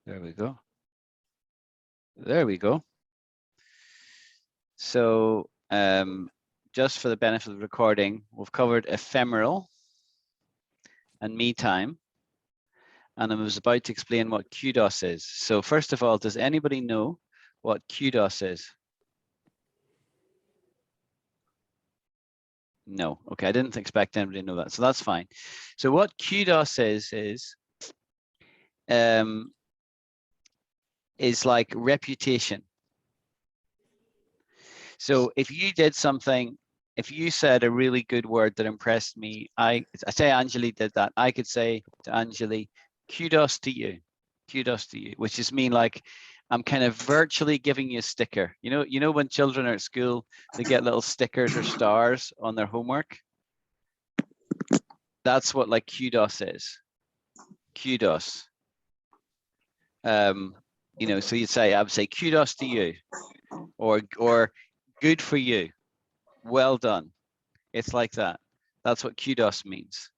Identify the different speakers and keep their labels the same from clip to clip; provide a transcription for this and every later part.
Speaker 1: There we go. There we go. So just for the benefit of the recording, we've covered ephemeral and me time. And I was about to explain what kudos is. So first of all, does anybody know what kudos is? No. Okay, I didn't expect anybody to know that. So that's fine. So what kudos is like reputation. So if you did something, if you said a really good word that impressed me, I say Anjali did that, I could say to Anjali, kudos to you, which is mean like I'm kind of virtually giving you a sticker. You know when children are at school, they get little stickers or stars on their homework. That's what like kudos is. Kudos. You know, so I would say kudos to you, or good for you, well done. It's like that. That's what kudos means.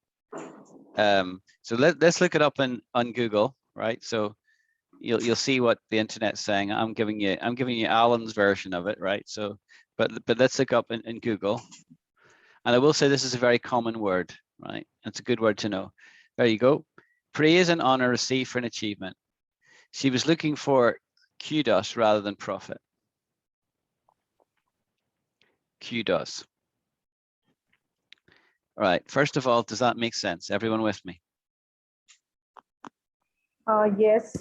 Speaker 1: So let's look it up on Google, right? So you'll see what the internet's saying. I'm giving you Alan's version of it, right? So, but let's look up in Google. And I will say this is a very common word, right? It's a good word to know. There you go. Praise and honor received for an achievement. She was looking for kudos rather than profit. Kudos. All right. First of all, does that make sense? Everyone with me?
Speaker 2: Yes.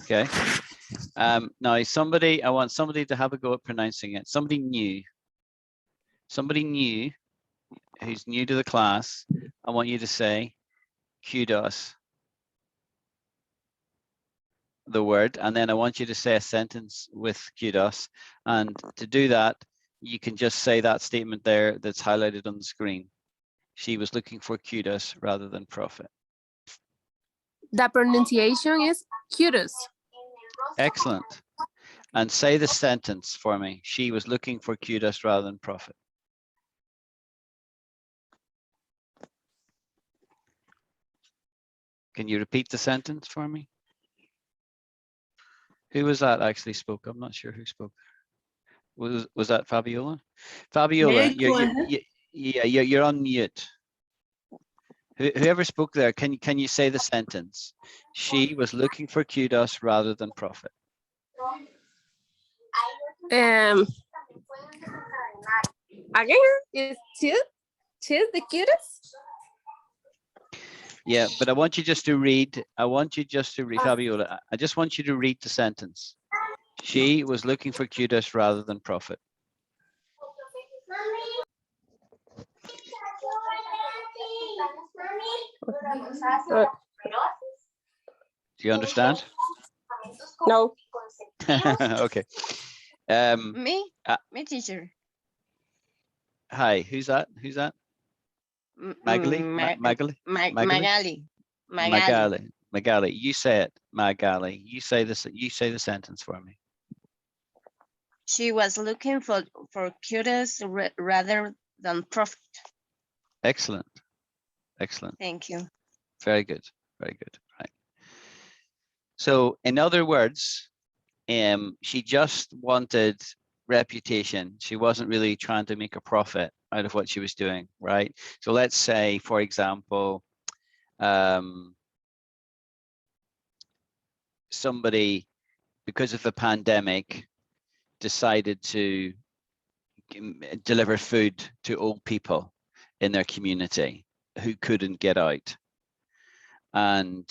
Speaker 1: Okay. Now I want somebody to have a go at pronouncing it. Somebody new who's new to the class. I want you to say kudos, the word, and then I want you to say a sentence with kudos. And to do that, you can just say that statement there that's highlighted on the screen. She was looking for kudos rather than profit.
Speaker 3: The pronunciation is kudos.
Speaker 1: Excellent. And say the sentence for me. She was looking for kudos rather than profit. Can you repeat the sentence for me? Who was that actually spoke? I'm not sure who spoke. Was that Fabiola? Fabiola, you're on mute. Whoever spoke there, can you say the sentence? She was looking for kudos rather than profit.
Speaker 3: Again, is she's the cutest?
Speaker 1: Yeah, but I want you just to read. Fabiola. I just want you to read the sentence. She was looking for kudos rather than profit. Do you understand?
Speaker 3: No.
Speaker 1: Okay.
Speaker 4: Me, teacher.
Speaker 1: Hi, who's that? Magali? Magali. You say it, Magali. You say this. You say the sentence for me.
Speaker 4: She was looking for kudos rather than profit.
Speaker 1: Excellent. Excellent.
Speaker 4: Thank you.
Speaker 1: Very good. Very good. Right. So, in other words, she just wanted reputation. She wasn't really trying to make a profit out of what she was doing, right? So let's say, for example, somebody, because of the pandemic, decided to deliver food to old people in their community who couldn't get out. And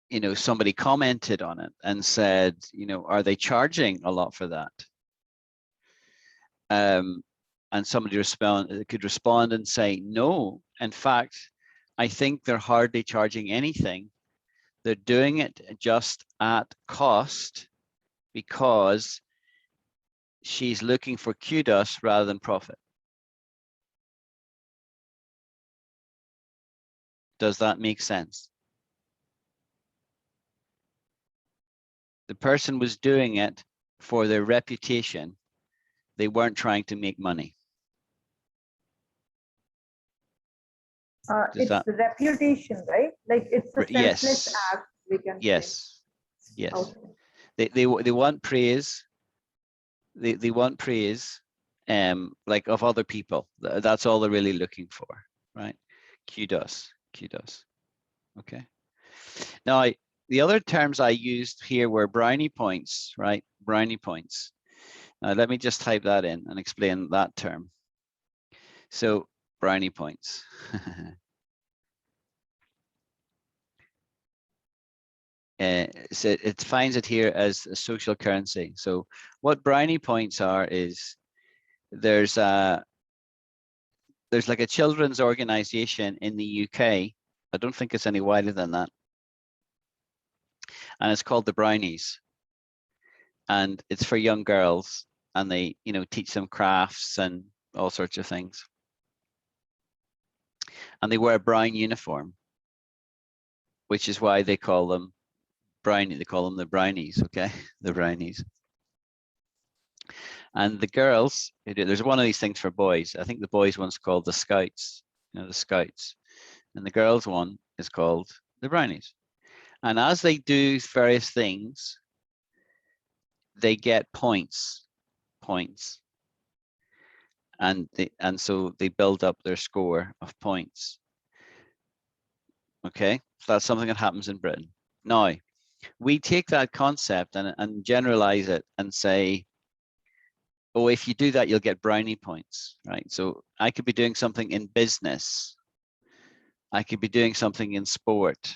Speaker 1: you know, somebody commented on it and said, you know, are they charging a lot for that? And somebody could respond and say, no, in fact, I think they're hardly charging anything. They're doing it just at cost because she's looking for kudos rather than profit. Does that make sense? The person was doing it for their reputation. They weren't trying to make money. Does
Speaker 2: It's
Speaker 1: that?
Speaker 2: the reputation, right? Like it's a selfless
Speaker 1: Yes.
Speaker 2: act, we can say.
Speaker 1: Yes. Yes.
Speaker 2: Okay.
Speaker 1: They want praise. They want praise, like of other people. That's all they're really looking for, right? Kudos. Kudos. Okay. Now, the other terms I used here were brownie points, right? Brownie points. Now, let me just type that in and explain that term. So, brownie points. So it defines it here as a social currency. So what brownie points are is there's like a children's organization in the UK. I don't think it's any wider than that. And it's called the Brownies. And it's for young girls, and they, teach them crafts and all sorts of things. And they wear a brown uniform, which is why they call them brownie. They call them the Brownies, okay? The Brownies. And the girls, there's one of these things for boys. I think the boys one's called the Scouts, the Scouts. And the girls one is called the Brownies. And as they do various things, they get points. And so they build up their score of points. Okay, so that's something that happens in Britain. Now, we take that concept and generalize it and say, oh, if you do that, you'll get brownie points, right? So I could be doing something in business. I could be doing something in sport.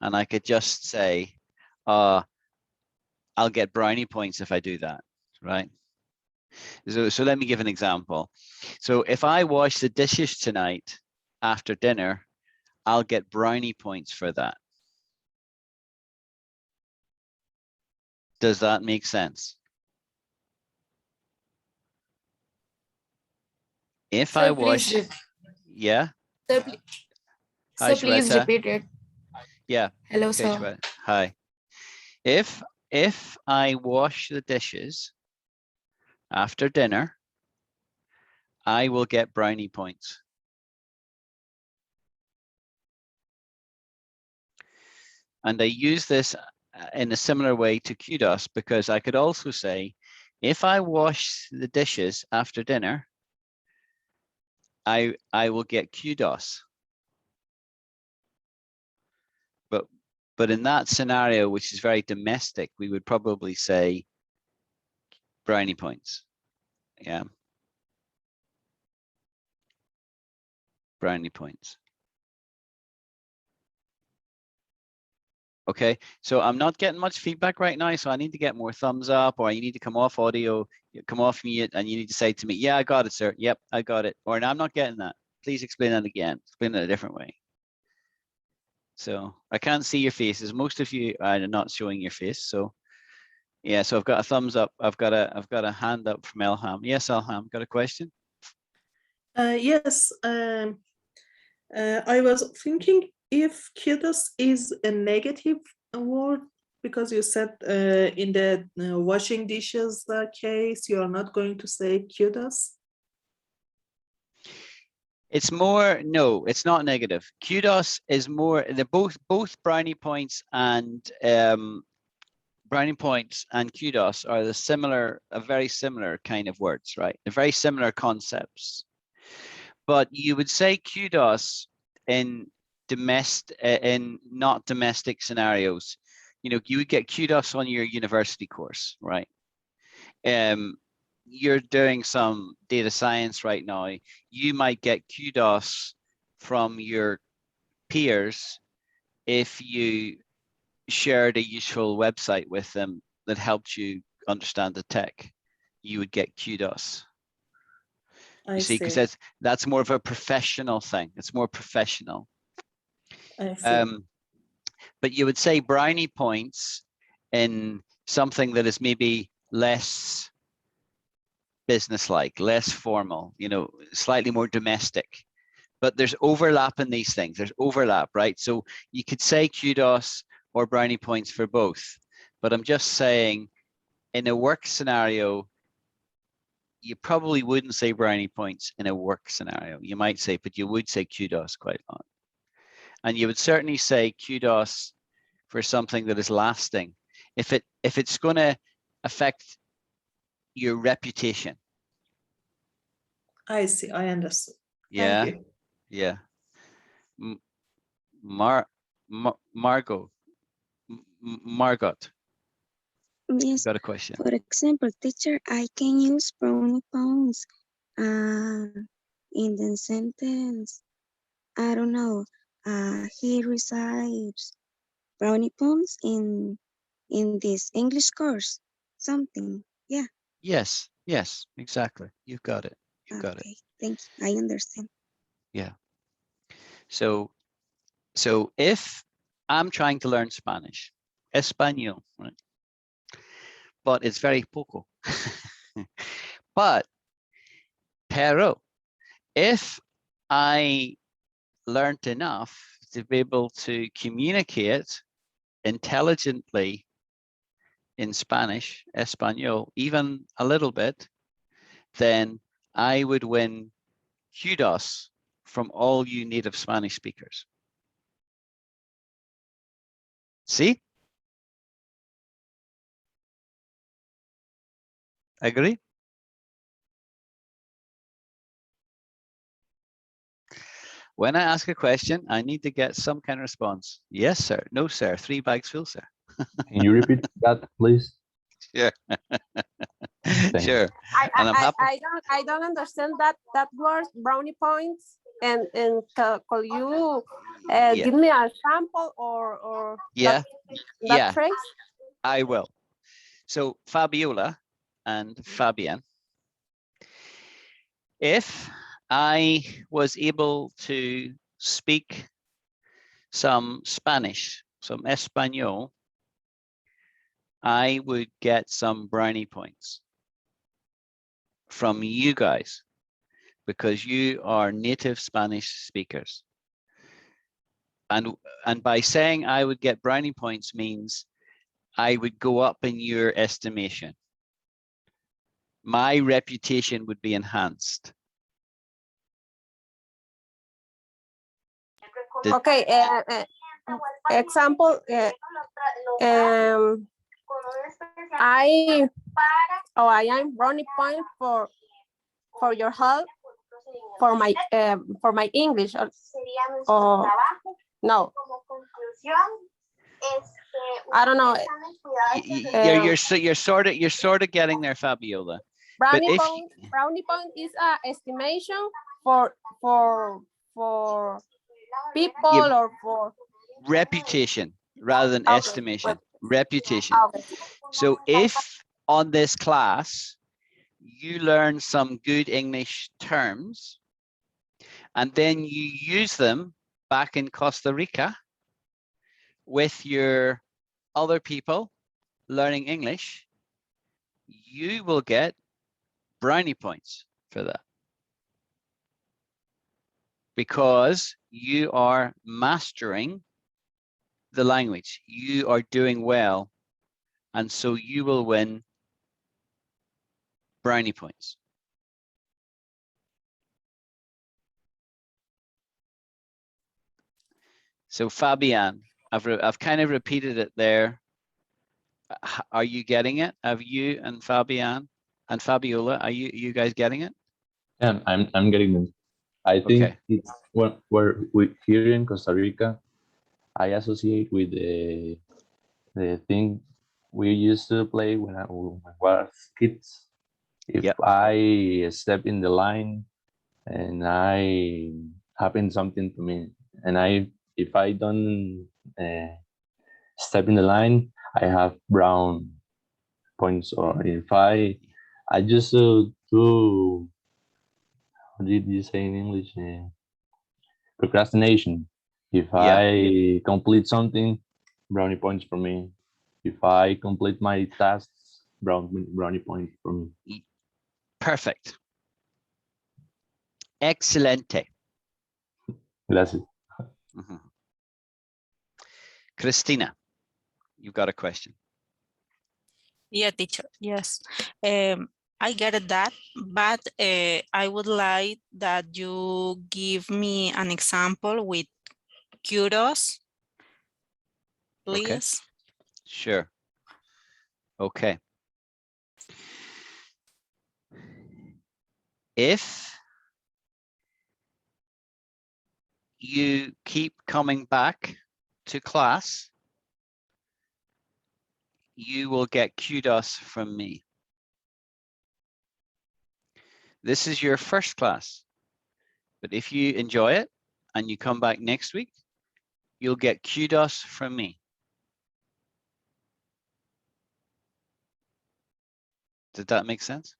Speaker 1: And I could just say, I'll get brownie points if I do that, right? So let me give an example. So if I wash the dishes tonight after dinner, I'll get brownie points for that. Does that make sense? If I wash, yeah. Hi,
Speaker 3: Please
Speaker 1: Shweta.
Speaker 3: repeat it.
Speaker 1: Yeah.
Speaker 3: Hello,
Speaker 1: Okay,
Speaker 3: sir.
Speaker 1: Shweta. Hi. If I wash the dishes after dinner, I will get brownie points. And I use this in a similar way to kudos, because I could also say, if I wash the dishes after dinner, I will get kudos. But in that scenario, which is very domestic, we would probably say brownie points. Yeah. Brownie points. Okay, so I'm not getting much feedback right now, so I need to get more thumbs up, or you need to come off audio, come off mute, and you need to say to me, yeah, I got it, sir. Yep, I got it. Or no, I'm not getting that. Please explain that again. Explain it a different way. So I can't see your faces. Most of you are not showing your face. So yeah, so I've got a thumbs up. I've got a hand up from Elham. Yes, Elham, got a question?
Speaker 5: Yes, I was thinking if kudos is a negative word, because you said in the washing dishes case, you are not going to say kudos.
Speaker 1: It's more, no, it's not negative. Kudos is more, they're both brownie points and kudos are a very similar kind of words, right? They're very similar concepts. But you would say kudos in not domestic scenarios. You would get kudos on your university course, right? You're doing some data science right now. You might get kudos from your peers if you shared a useful website with them that helped you understand the tech. You would get kudos. You see, because that's more of a professional thing. It's more professional.
Speaker 5: I see.
Speaker 1: But you would say brownie points in something that is maybe less business-like, less formal, slightly more domestic. But there's overlap in these things. There's overlap, right? So you could say kudos or brownie points for both. But I'm just saying, in a work scenario, you probably wouldn't say brownie points in a work scenario. You might say, but you would say kudos quite a lot. And you would certainly say kudos for something that is lasting. If it's going to affect your reputation.
Speaker 5: I see. I understood.
Speaker 1: Yeah.
Speaker 5: Thank you.
Speaker 1: Yeah. Margot. Margot.
Speaker 6: Yes,
Speaker 1: Got a question.
Speaker 6: for example, teacher, I can use brownie points in the sentence. I don't know. He receives brownie points in this English course. Something. Yeah.
Speaker 1: Yes. Yes. Exactly. You've got it. You've got it.
Speaker 6: Okay. Thank you. I understand.
Speaker 1: Yeah. So if I'm trying to learn Spanish, español, right? But it's very poco. Pero, if I learned enough to be able to communicate intelligently in Spanish, español, even a little bit, then I would win kudos from all you native Spanish speakers. See? Agree? When I ask a question, I need to get some kind of response. Yes, sir. No, sir. 3 bags full, sir.
Speaker 7: Can you repeat that, please?
Speaker 1: Sure. Sure. And I'm happy.
Speaker 3: I don't understand that word brownie points. And could you give me a sample or
Speaker 1: Yeah.
Speaker 3: that phrase?
Speaker 1: I will. So Fabiola and Fabian, if I was able to speak some Spanish, some Espanol, I would get some brownie points from you guys because you are native Spanish speakers. And by saying I would get brownie points means I would go up in your estimation. My reputation would be enhanced.
Speaker 3: Okay, example, I am brownie point for your help for my English or no. I don't know.
Speaker 1: You're sort of getting there, Fabiola.
Speaker 3: Brownie point is a estimation for people or for
Speaker 1: reputation rather than estimation. Reputation.
Speaker 3: Okay.
Speaker 1: So if on this class you learn some good English terms and then you use them back in Costa Rica with your other people learning English, you will get brownie points for that because you are mastering the language. You are doing well, and so you will win brownie points. So Fabian, I've kind of repeated it there. Are you getting it? Have you and Fabian and Fabiola, are you guys getting it?
Speaker 7: Yeah, I'm getting them. I think
Speaker 1: Okay.
Speaker 7: it's where we here in Costa Rica, I associate with the thing we used to play when I was kids. If I step in the line and I happen something to me, and if I don't step in the line, I have brown points. Or if I just do, what did you say in English? Procrastination. If I complete something, brownie points for me. If I complete my tasks, brownie points for me.
Speaker 1: Perfect. Excelente.
Speaker 7: Gracias.
Speaker 1: Christina, you've got a question.
Speaker 8: Yeah, teacher. Yes. I get it that, but I would like that you give me an example with kudos, please.
Speaker 1: Okay. Sure. Okay. If you keep coming back to class, you will get kudos from me. This is your first class, but if you enjoy it and you come back next week, you'll get kudos from me. Did that make sense?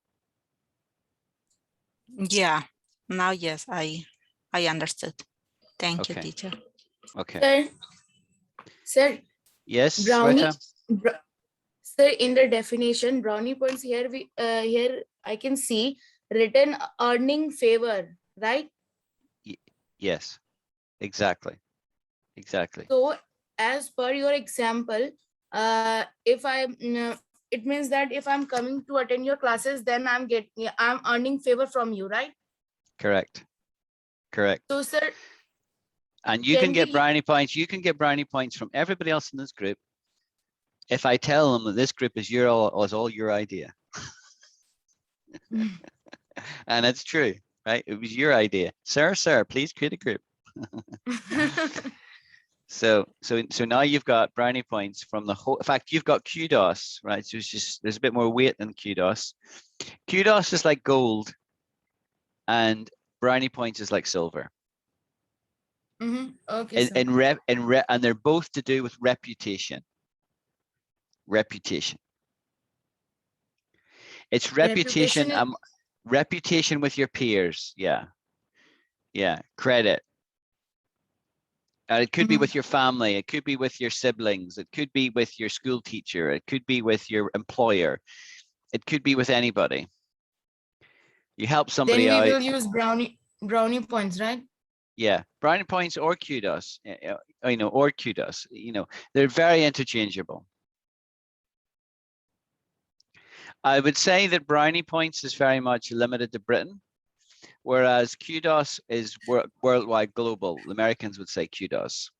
Speaker 8: Yeah, now yes, I understood. Thank you,
Speaker 1: Okay.
Speaker 8: teacher.
Speaker 1: Okay.
Speaker 9: Sir,
Speaker 1: Yes,
Speaker 9: brownie,
Speaker 1: Sweta?
Speaker 9: sir, in the definition, brownie points here, here I can see written earning favor, right?
Speaker 1: Yes, exactly. Exactly.
Speaker 9: So as per your example, if it means that if I'm coming to attend your classes, then I'm earning favor from you, right?
Speaker 1: Correct. Correct.
Speaker 9: So sir,
Speaker 1: And you can get brownie points. You can get brownie points from everybody else in this group if I tell them that this group is all your idea. And it's true, right? It was your idea. Sir, please create a group. So now you've got brownie points from the whole. In fact, you've got kudos, right? So it's just there's a bit more weight than kudos. Kudos is like gold, and brownie points is like silver.
Speaker 9: Okay,
Speaker 1: And they're both to do with reputation. Reputation. It's reputation. Reputation with your peers. Yeah. Yeah. Credit. It could be with your family. It could be with your siblings. It could be with your school teacher. It could be with your employer. It could be with anybody. You help somebody out.
Speaker 9: Then we will use brownie points, right?
Speaker 1: Yeah, brownie points or kudos, or kudos. They're very interchangeable. I would say that brownie points is very much limited to Britain, whereas kudos is worldwide, global. The Americans would say kudos.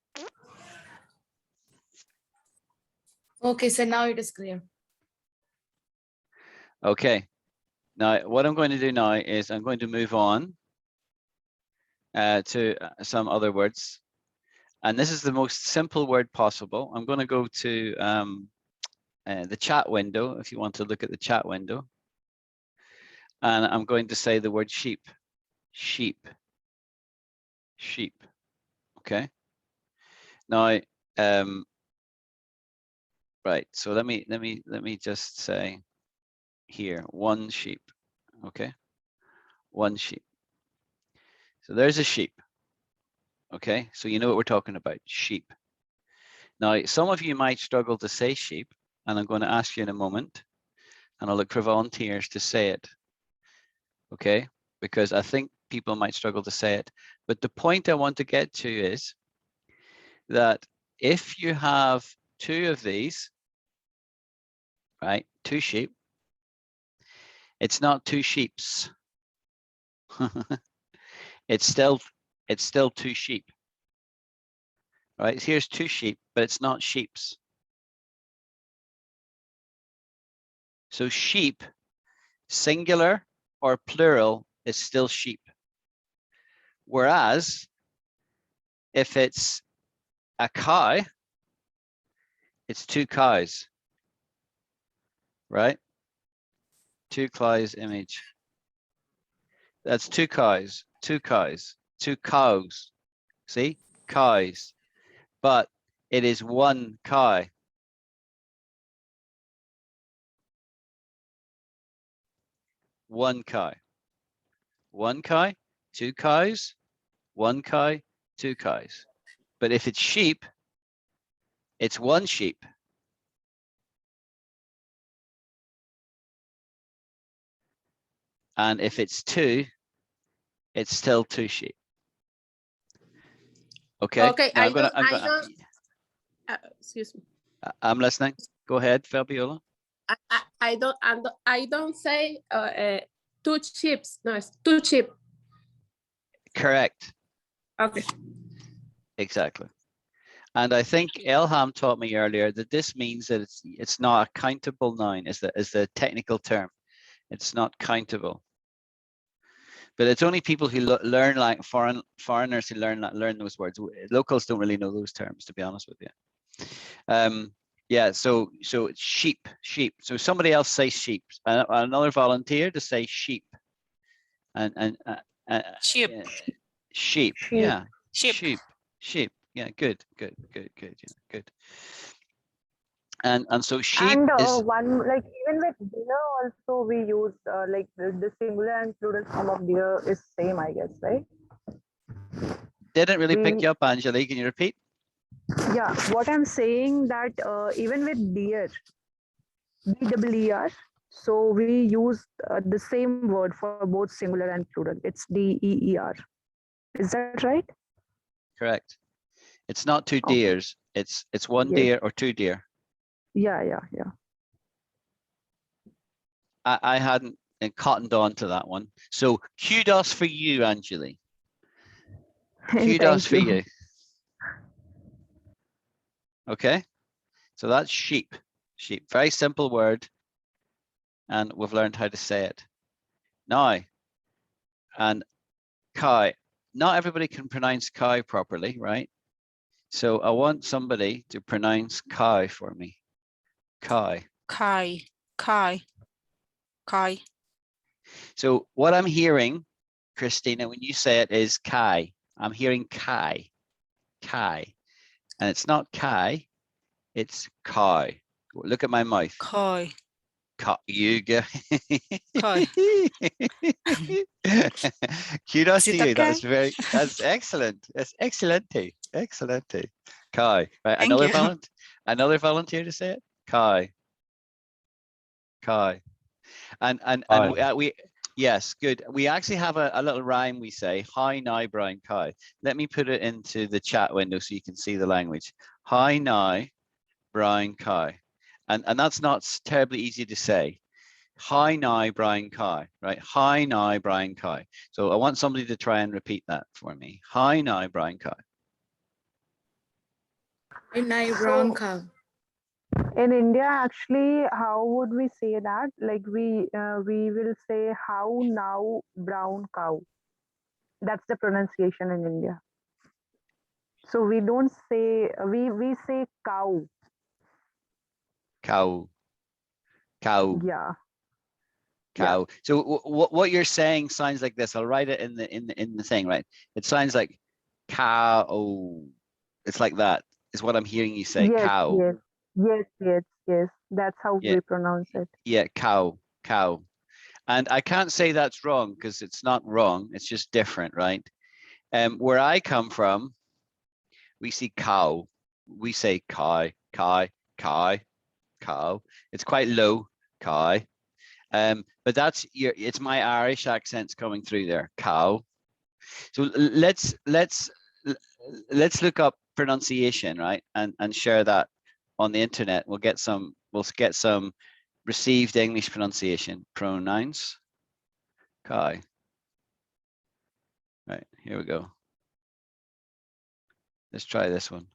Speaker 9: Okay, so now it is clear.
Speaker 1: Okay, now what I'm going to do now is I'm going to move on to some other words. And this is the most simple word possible. I'm going to go to the chat window, if you want to look at the chat window. And I'm going to say the word sheep. Sheep. Sheep. Okay. Now, right. So let me just say here, one sheep. Okay. One sheep. So there's a sheep. Okay. So you know what we're talking about, sheep. Now, some of you might struggle to say sheep, and I'm going to ask you in a moment, and I'll look for volunteers to say it. Okay. Because I think people might struggle to say it. But the point I want to get to is that if you have two of these, right, two sheep, it's not two sheeps. it's still two sheep. Right, here's two sheep, but it's not sheeps. So sheep, singular or plural, is still sheep. Whereas if it's a cow, it's two cows, right? Two cows image. That's two cows, two cows, two cows. See, cows, but it is one cow. One cow. One cow, two cows, one cow, two cows. But if it's sheep, it's one sheep. And if it's two, it's still two sheep. Okay.
Speaker 3: Okay,
Speaker 1: Now
Speaker 3: excuse me.
Speaker 1: I'm listening. Go ahead, Fabiola.
Speaker 3: I don't say 2 chips. No, it's 2 chip.
Speaker 1: Correct.
Speaker 3: Okay.
Speaker 1: Exactly. And I think Elham taught me earlier that this means that it's not a countable noun, is the technical term. It's not countable. But it's only people who learn, like foreigners who learn those words. Locals don't really know those terms, to be honest with you. Yeah, so it's sheep. So somebody else say sheep. Another volunteer to say sheep. And
Speaker 8: Sheep.
Speaker 1: Sheep.
Speaker 2: Sheep.
Speaker 1: Yeah.
Speaker 8: Sheep.
Speaker 1: Sheep. Yeah. Good. Yeah, good. And so sheep
Speaker 2: And
Speaker 1: is.
Speaker 2: one, like even with deer also we use like the singular and plural form of deer is same, I guess, right?
Speaker 1: Didn't really pick you up, Angelique. Can you repeat?
Speaker 2: Yeah, what I'm saying that even with deer, DEER, so we use the same word for both singular and plural. It's DEER. Is that right?
Speaker 1: Correct. It's not 2
Speaker 2: Okay.
Speaker 1: deers. It's 1
Speaker 2: Yes.
Speaker 1: deer or 2 deer.
Speaker 2: Yeah.
Speaker 1: I hadn't cottoned on to that one. So kudos for you, Angeli. Kudos
Speaker 2: Thank
Speaker 1: for
Speaker 2: you.
Speaker 1: you. Okay. So that's sheep. Sheep. Very simple word. And we've learned how to say it. Now, and cow. Not everybody can pronounce cow properly, right? So I want somebody to pronounce cow for me. Cow.
Speaker 8: Kai.
Speaker 1: So what I'm hearing, Christina, when you say it is kai. I'm hearing kai. And it's not kai, it's cow. Look at my mouth.
Speaker 8: Kai.
Speaker 1: You go.
Speaker 8: Kai.
Speaker 1: Kudos
Speaker 8: Is
Speaker 1: to
Speaker 8: it
Speaker 1: you.
Speaker 8: okay?
Speaker 1: That's excellent. That's excellente. Kai. Right.
Speaker 8: Thank you.
Speaker 1: Another volunteer to say it. Kai. And we yes, good. We actually have a little rhyme. We say, "Hi now, brown cow." Let me put it into the chat window so you can see the language. Hi now, brown cow. And that's not terribly easy to say. Hi now, brown cow, right? Hi now, brown cow. So I want somebody to try and repeat that for me. Hi now, brown cow.
Speaker 9: Brown cow.
Speaker 2: In India, actually, how would we say that? Like we will say how now brown cow. That's the pronunciation in India. So we don't say we say cow.
Speaker 1: Cow.
Speaker 2: Yeah.
Speaker 1: Cow. So what you're saying sounds like this. I'll write it in the thing, right? It sounds like cow. It's like that. Is what I'm hearing you say.
Speaker 2: Yes,
Speaker 1: Cow.
Speaker 2: yes. That's how
Speaker 1: Yeah.
Speaker 2: we pronounce it.
Speaker 1: Yeah. Cow. And I can't say that's wrong because it's not wrong. It's just different, right? Where I come from, we see cow. We say cow. It's quite low, cow. But that's it's my Irish accents coming through there. Cow. So let's look up pronunciation, right? And share that on the internet. We'll get some received English pronunciation. Pronouns. Cow. Right, here we go. Let's try this one.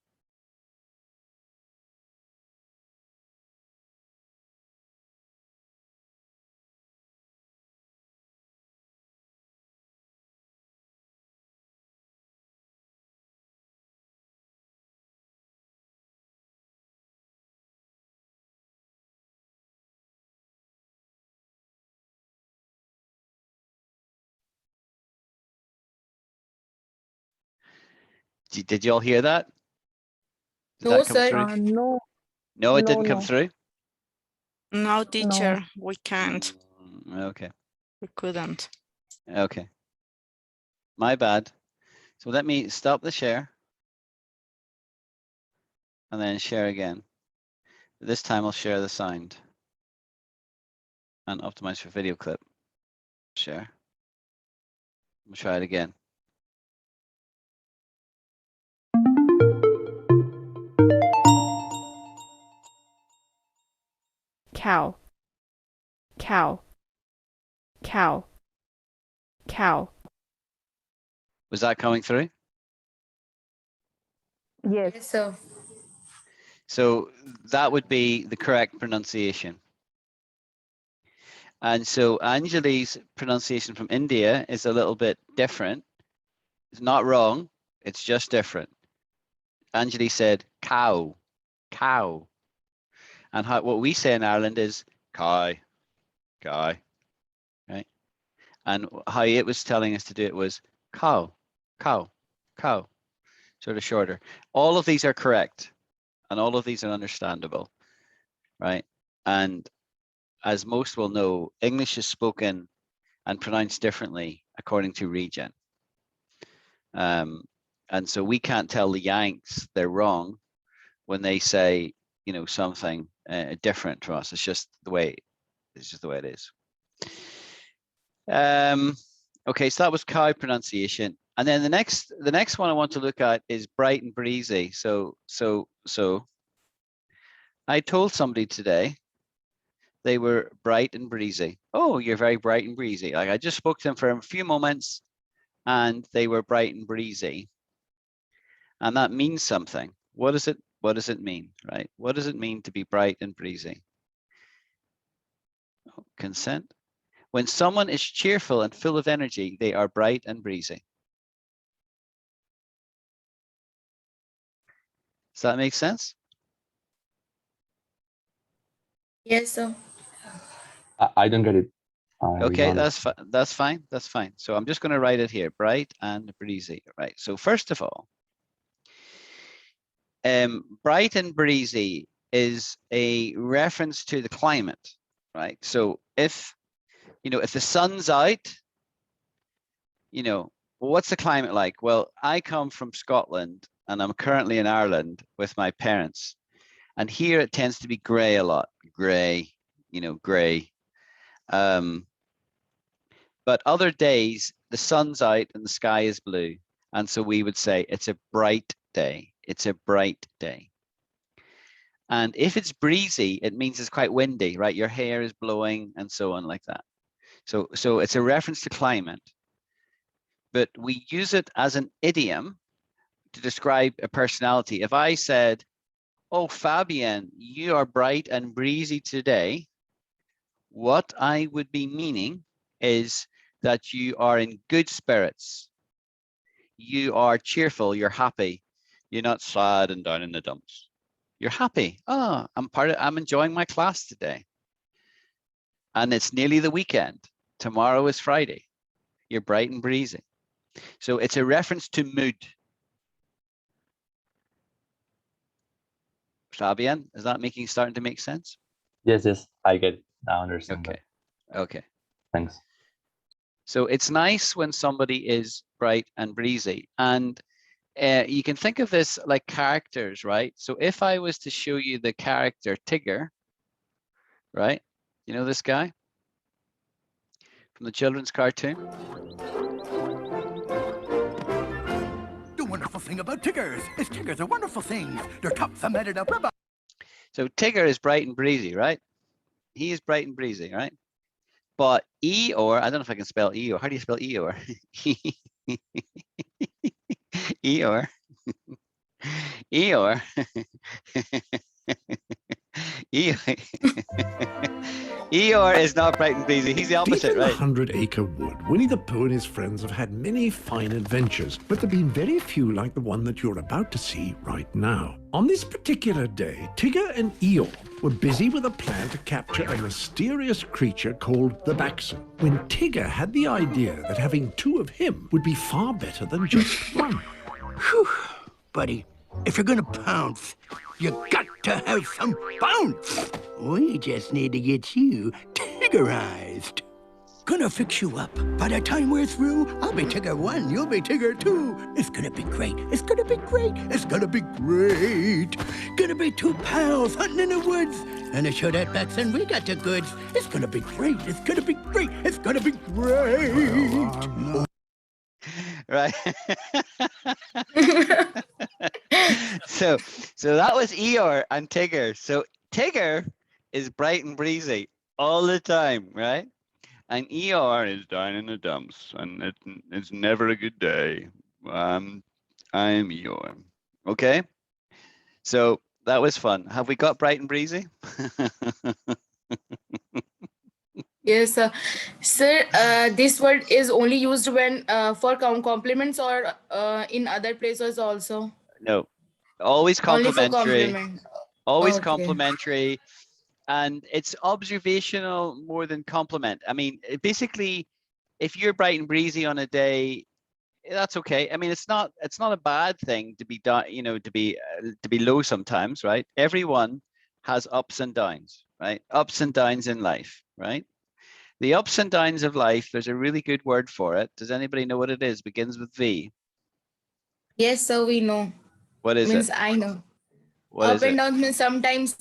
Speaker 1: Did you all hear that? Did
Speaker 9: No,
Speaker 1: that come
Speaker 9: sir.
Speaker 1: through?
Speaker 2: No.
Speaker 1: No, it didn't come
Speaker 2: No.
Speaker 1: through.
Speaker 8: No, teacher, we can't.
Speaker 1: Okay.
Speaker 8: We couldn't.
Speaker 1: Okay. My bad. So let me stop the share and then share again. This time I'll share the sound and optimize for video clip. Share. We'll try it again.
Speaker 10: Cow. cow, cow, cow.
Speaker 1: Was that coming through?
Speaker 2: Yes.
Speaker 9: Yes, sir.
Speaker 1: So that would be the correct pronunciation. And so Anjali's pronunciation from India is a little bit different. It's not wrong, it's just different. Anjali said cow, cow. And what we say in Ireland is cow, cow, right? And how it was telling us to do it was cow, cow, cow, sort of shorter. All of these are correct, and all of these are understandable, right? And as most will know, English is spoken and pronounced differently according to region. And so we can't tell the Yanks they're wrong when they say, you know, something different to us. It's just the way it is. Okay, so that was cow pronunciation. And then the next one I want to look at is bright and breezy. So I told somebody today they were bright and breezy. Oh, you're very bright and breezy. Like I just spoke to them for a few moments and they were bright and breezy. And that means something. What does it mean, right? What does it mean to be bright and breezy? Oh, consent. When someone is cheerful and full of energy, they are bright and breezy. Does that make sense?
Speaker 9: Yes, sir.
Speaker 7: I don't get it.
Speaker 1: Okay, that's fine. That's fine. So I'm just going to write it here, bright and breezy. Right. So first of all, bright and breezy is a reference to the climate, right? So if the sun's out, what's the climate like? Well, I come from Scotland and I'm currently in Ireland with my parents. And here it tends to be gray a lot, gray. But other days, the sun's out and the sky is blue. And so we would say it's a bright day. It's a bright day. And if it's breezy, it means it's quite windy, right? Your hair is blowing and so on like that. So it's a reference to climate. But we use it as an idiom to describe a personality. If I said, oh, Fabian, you are bright and breezy today, what I would be meaning is that you are in good spirits. You are cheerful, you're happy. You're not sad and down in the dumps. You're happy. Oh, I'm enjoying my class today. And it's nearly the weekend. Tomorrow is Friday. You're bright and breezy. So it's a reference to mood. Fabian, is that starting to make sense?
Speaker 7: Yes, I get it. I understand.
Speaker 1: Okay. Okay.
Speaker 7: Thanks.
Speaker 1: So it's nice when somebody is bright and breezy. And you can think of this like characters, right? So if I was to show you the character Tigger, right? You know this guy from the children's cartoon?
Speaker 11: The wonderful thing about Tiggers is Tiggers are wonderful things. They're tough and made up rubber.
Speaker 1: So Tigger is bright and breezy, right? He is bright and breezy, right? But Eeyore, I don't know if I can spell Eeyore. How do you spell Eeyore? Eeyore. Eeyore. Eeyore is not bright and breezy. He's the opposite, right?
Speaker 12: Deep in the 100-acre wood, Winnie the Pooh and his friends have had many fine adventures, but there have been very few like the one that you're about to see right now. On this particular day, Tigger and Eeyore were busy with a plan to capture a mysterious creature called the Baxen, when Tigger had the idea that having two of him would be far better than just one.
Speaker 11: Whew, buddy, if you're gonna pounce, you got to have some bounce. We just need to get you Tiggerized. Gonna fix you up. By the time we're through, I'll be Tigger 1, you'll be Tigger 2. It's gonna be great. It's gonna be great. It's gonna be great. Gonna be two pals hunting in the woods. And to show that Baxen we got the goods. It's gonna be great. It's gonna be great. It's gonna be great.
Speaker 1: Right. so that was Eeyore and Tigger. So Tigger is bright and breezy. all the time, right? And ER is down in the dumps, and it's never a good day. I'm ER. Okay, so that was fun. Have we got bright and breezy?
Speaker 9: Yes, sir. This word is only used when for compliments or in other places also.
Speaker 1: No, always
Speaker 9: Only for
Speaker 1: complimentary.
Speaker 9: compliment.
Speaker 1: Always
Speaker 9: Okay.
Speaker 1: complimentary, and it's observational more than compliment. I mean, basically, if you're bright and breezy on a day, that's okay. I mean, it's not a bad thing to be done, you know, to be low sometimes, right? Everyone has ups and downs, right? Ups and downs in life, right? The ups and downs of life, there's a really good word for it. Does anybody know what it is? Begins with V.
Speaker 9: Yes, sir, we know.
Speaker 1: What is
Speaker 9: Means
Speaker 1: it?
Speaker 9: I know.
Speaker 1: What
Speaker 9: Up
Speaker 1: is
Speaker 9: and
Speaker 1: it?
Speaker 9: down means sometimes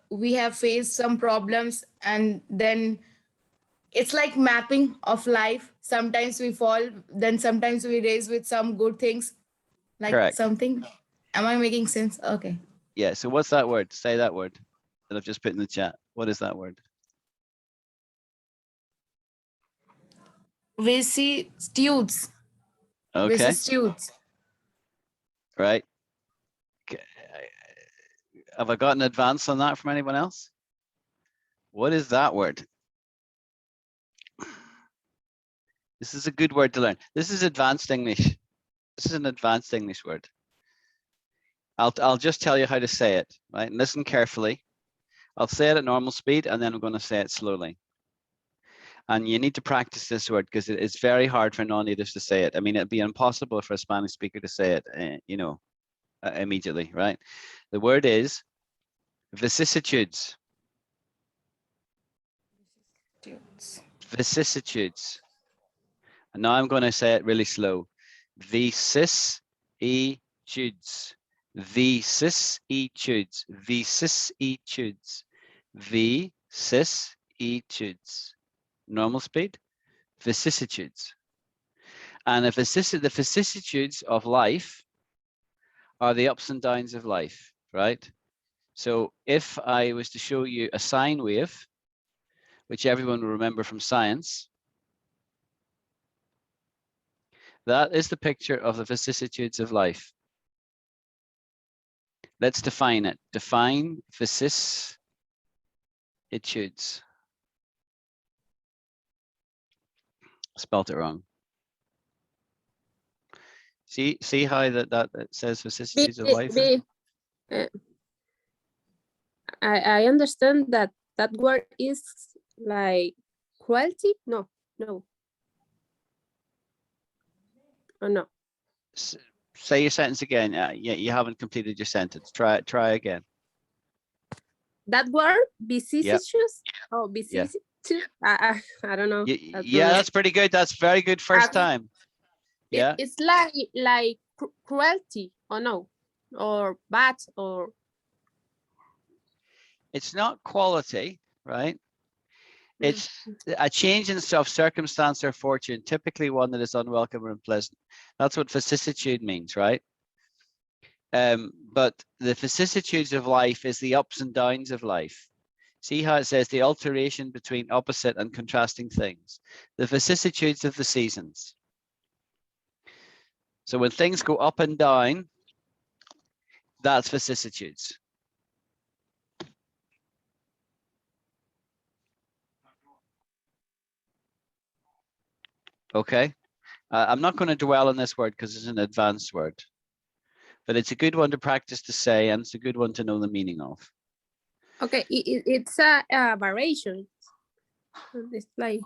Speaker 9: we have faced some problems, and then it's like mapping of life. Sometimes we fall, then sometimes we raise with some good things, like
Speaker 1: Correct.
Speaker 9: something. Am I making sense? Okay.
Speaker 1: Yeah, so what's that word? Say that word that I've just put in the chat. What is that word?
Speaker 9: Vicissitudes.
Speaker 1: Okay.
Speaker 9: Vicissitudes.
Speaker 1: Right. Have I got an advance on that from anyone else? What is that word? This is a good word to learn. This is advanced English. This is an advanced English word. I'll just tell you how to say it, right? And listen carefully. I'll say it at normal speed, and then I'm going to say it slowly. And you need to practice this word because it's very hard for non-natives to say it. I mean, it'd be impossible for a Spanish speaker to say it, you know, immediately, right? The word is vicissitudes. Vicissitudes. And now I'm going to say it really slow. Vicissitudes. Vicissitudes. Vicissitudes. Vicissitudes. Normal speed. Vicissitudes. And the vicissitudes of life are the ups and downs of life, right? So if I was to show you a sine wave, which everyone will remember from science, that is the picture of the vicissitudes of life. Let's define it. Define vicissitudes. Spelt it wrong. See how that says vicissitudes of life?
Speaker 3: I understand that that word is like cruelty. No. Oh no.
Speaker 1: Say your sentence again. Yeah, you haven't completed your sentence. Try again.
Speaker 3: That word, vicissitudes. Yep. Oh, vicissitudes. Yeah. I don't know.
Speaker 1: Yeah, that's pretty good. That's very good first time. Yeah.
Speaker 3: It's like cruelty, or no, or bad, or.
Speaker 1: It's not quality, right? It's a change in circumstance or fortune, typically one that is unwelcome or unpleasant. That's what vicissitude means, right? But the vicissitudes of life is the ups and downs of life. See how it says the alteration between opposite and contrasting things. The vicissitudes of the seasons. So when things go up and down, that's vicissitudes. Okay. I'm not going to dwell on this word because it's an advanced word, but it's a good one to practice to say, and it's a good one to know the meaning of.
Speaker 3: Okay, it's a variation. It's like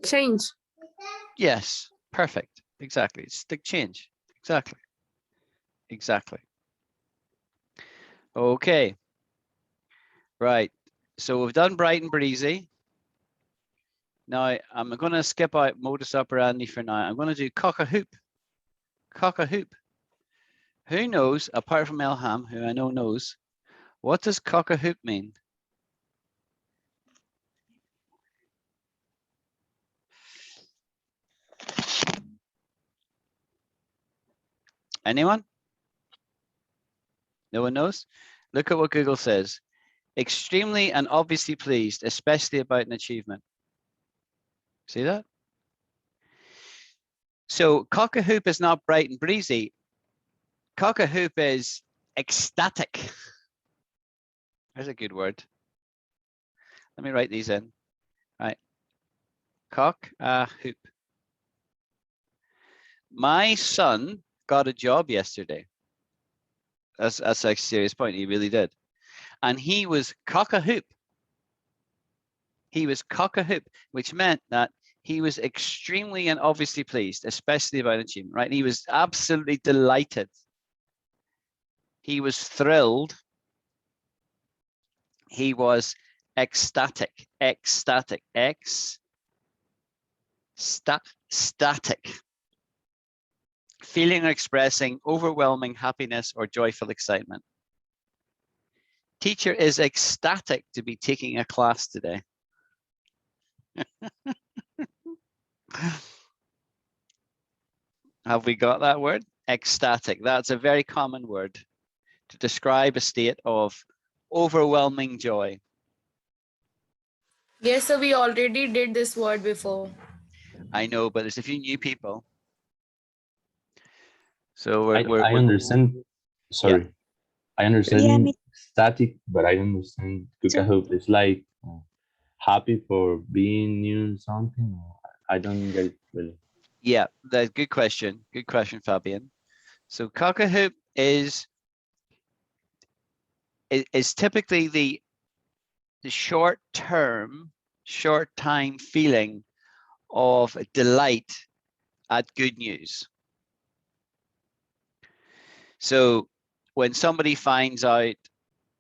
Speaker 3: change.
Speaker 1: Yes, perfect. Exactly. It's the change. Exactly. Okay. Right. So we've done bright and breezy. Now I'm going to skip out modus operandi for now. I'm going to do cock a hoop. Cock a hoop. Who knows, apart from Elham, who I know knows, what does cock a hoop mean? Anyone? No one knows? Look at what Google says. Extremely and obviously pleased, especially about an achievement. See that? So cock-a-hoop is not bright and breezy. Cock-a-hoop is ecstatic. There's a good word. Let me write these in. Right. Cock-a-hoop. My son got a job yesterday. That's a serious point. He really did. And he was cock-a-hoop. He was cock-a-hoop, which meant that he was extremely and obviously pleased, especially about achievement, right? He was absolutely delighted. He was thrilled. He was ecstatic, static. Feeling or expressing overwhelming happiness or joyful excitement. Teacher is ecstatic to be taking a class today. Have we got that word? Ecstatic. That's a very common word to describe a state of overwhelming joy.
Speaker 9: Yes, so we already did this word before.
Speaker 1: I know, but there's a few new people. So
Speaker 7: I understand. Sorry,
Speaker 1: yeah.
Speaker 7: I understand
Speaker 6: Yeah,
Speaker 7: static, but I understand cook-a-hoop. It's like happy for being new something. I don't get it really.
Speaker 1: Yeah, that's good question. Good question, Fabian. So cock-a-hoop is typically the short time feeling of delight at good news. So when somebody finds out,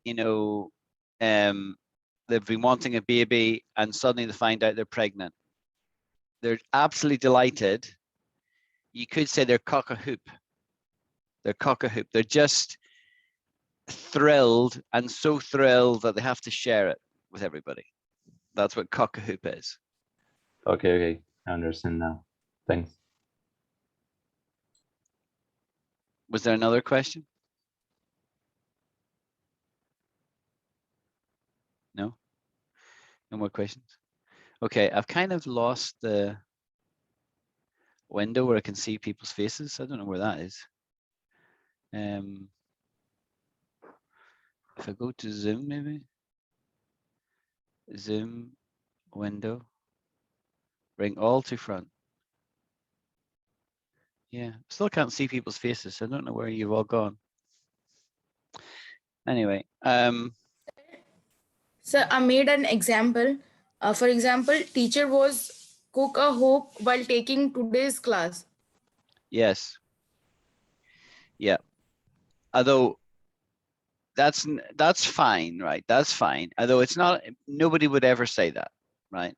Speaker 1: you know, they've been wanting a baby and suddenly they find out they're pregnant, they're absolutely delighted. You could say they're cock-a-hoop. They're cock-a-hoop. They're just thrilled, and so thrilled that they have to share it with everybody. That's what cock-a-hoop is.
Speaker 7: Okay, I understand now. Thanks.
Speaker 1: Was there another question? No? No more questions? Okay, I've kind of lost the window where I can see people's faces. I don't know where that is. If I go to Zoom, maybe. Zoom window. Bring all to front. Yeah, still can't see people's faces. I don't know where you've all gone. Anyway,
Speaker 9: So I made an example. For example, teacher was cook a hoop while taking today's class.
Speaker 1: yes. Yeah. Although that's fine, right? That's fine. Although it's not, nobody would ever say that, right?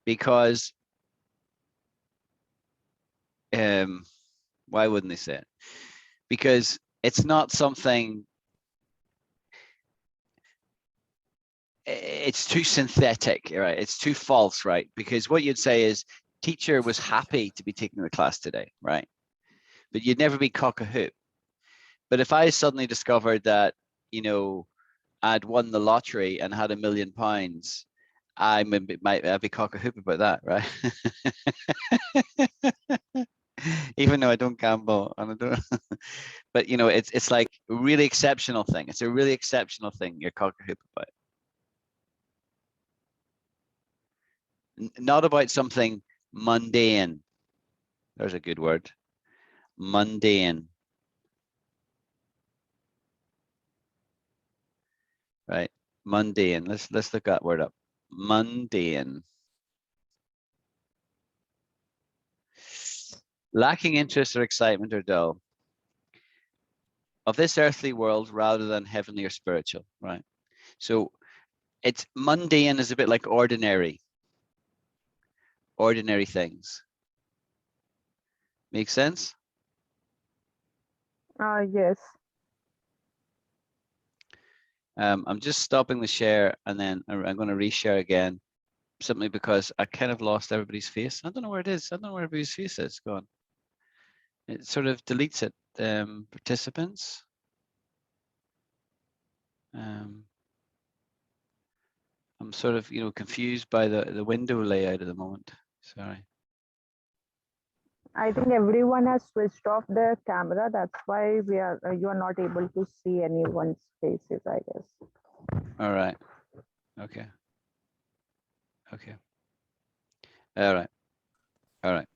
Speaker 1: Because why wouldn't they say it? Because it's not something, it's too synthetic, right? It's too false, right? Because what you'd say is teacher was happy to be taking the class today, right? But you'd never be cock-a-hoop. But if I suddenly discovered that, you know, I'd won the lottery and had £1 million, I'd be cock-a-hoop about that, right? Even though I don't gamble and I don't, but you know, it's like a really exceptional thing. It's a really exceptional thing you're cock-a-hoop about. Not about something mundane. There's a good word. Mundane. Right? Mundane. Let's look that word up. Mundane. Lacking interest or excitement or dull. Of this earthly world rather than heavenly or spiritual, right? So it's mundane is a bit like ordinary things. Make sense?
Speaker 2: Yes.
Speaker 1: I'm just stopping the share and then I'm going to reshare again, simply because I kind of lost everybody's face. I don't know where it is. I don't know where everybody's face is gone. It sort of deletes it. Participants. I'm sort of, you know, confused by the window layout at the moment. Sorry.
Speaker 2: I think everyone has switched off their camera. That's why you are not able to see anyone's faces, I guess.
Speaker 1: All right. Okay. Okay. All right. All right.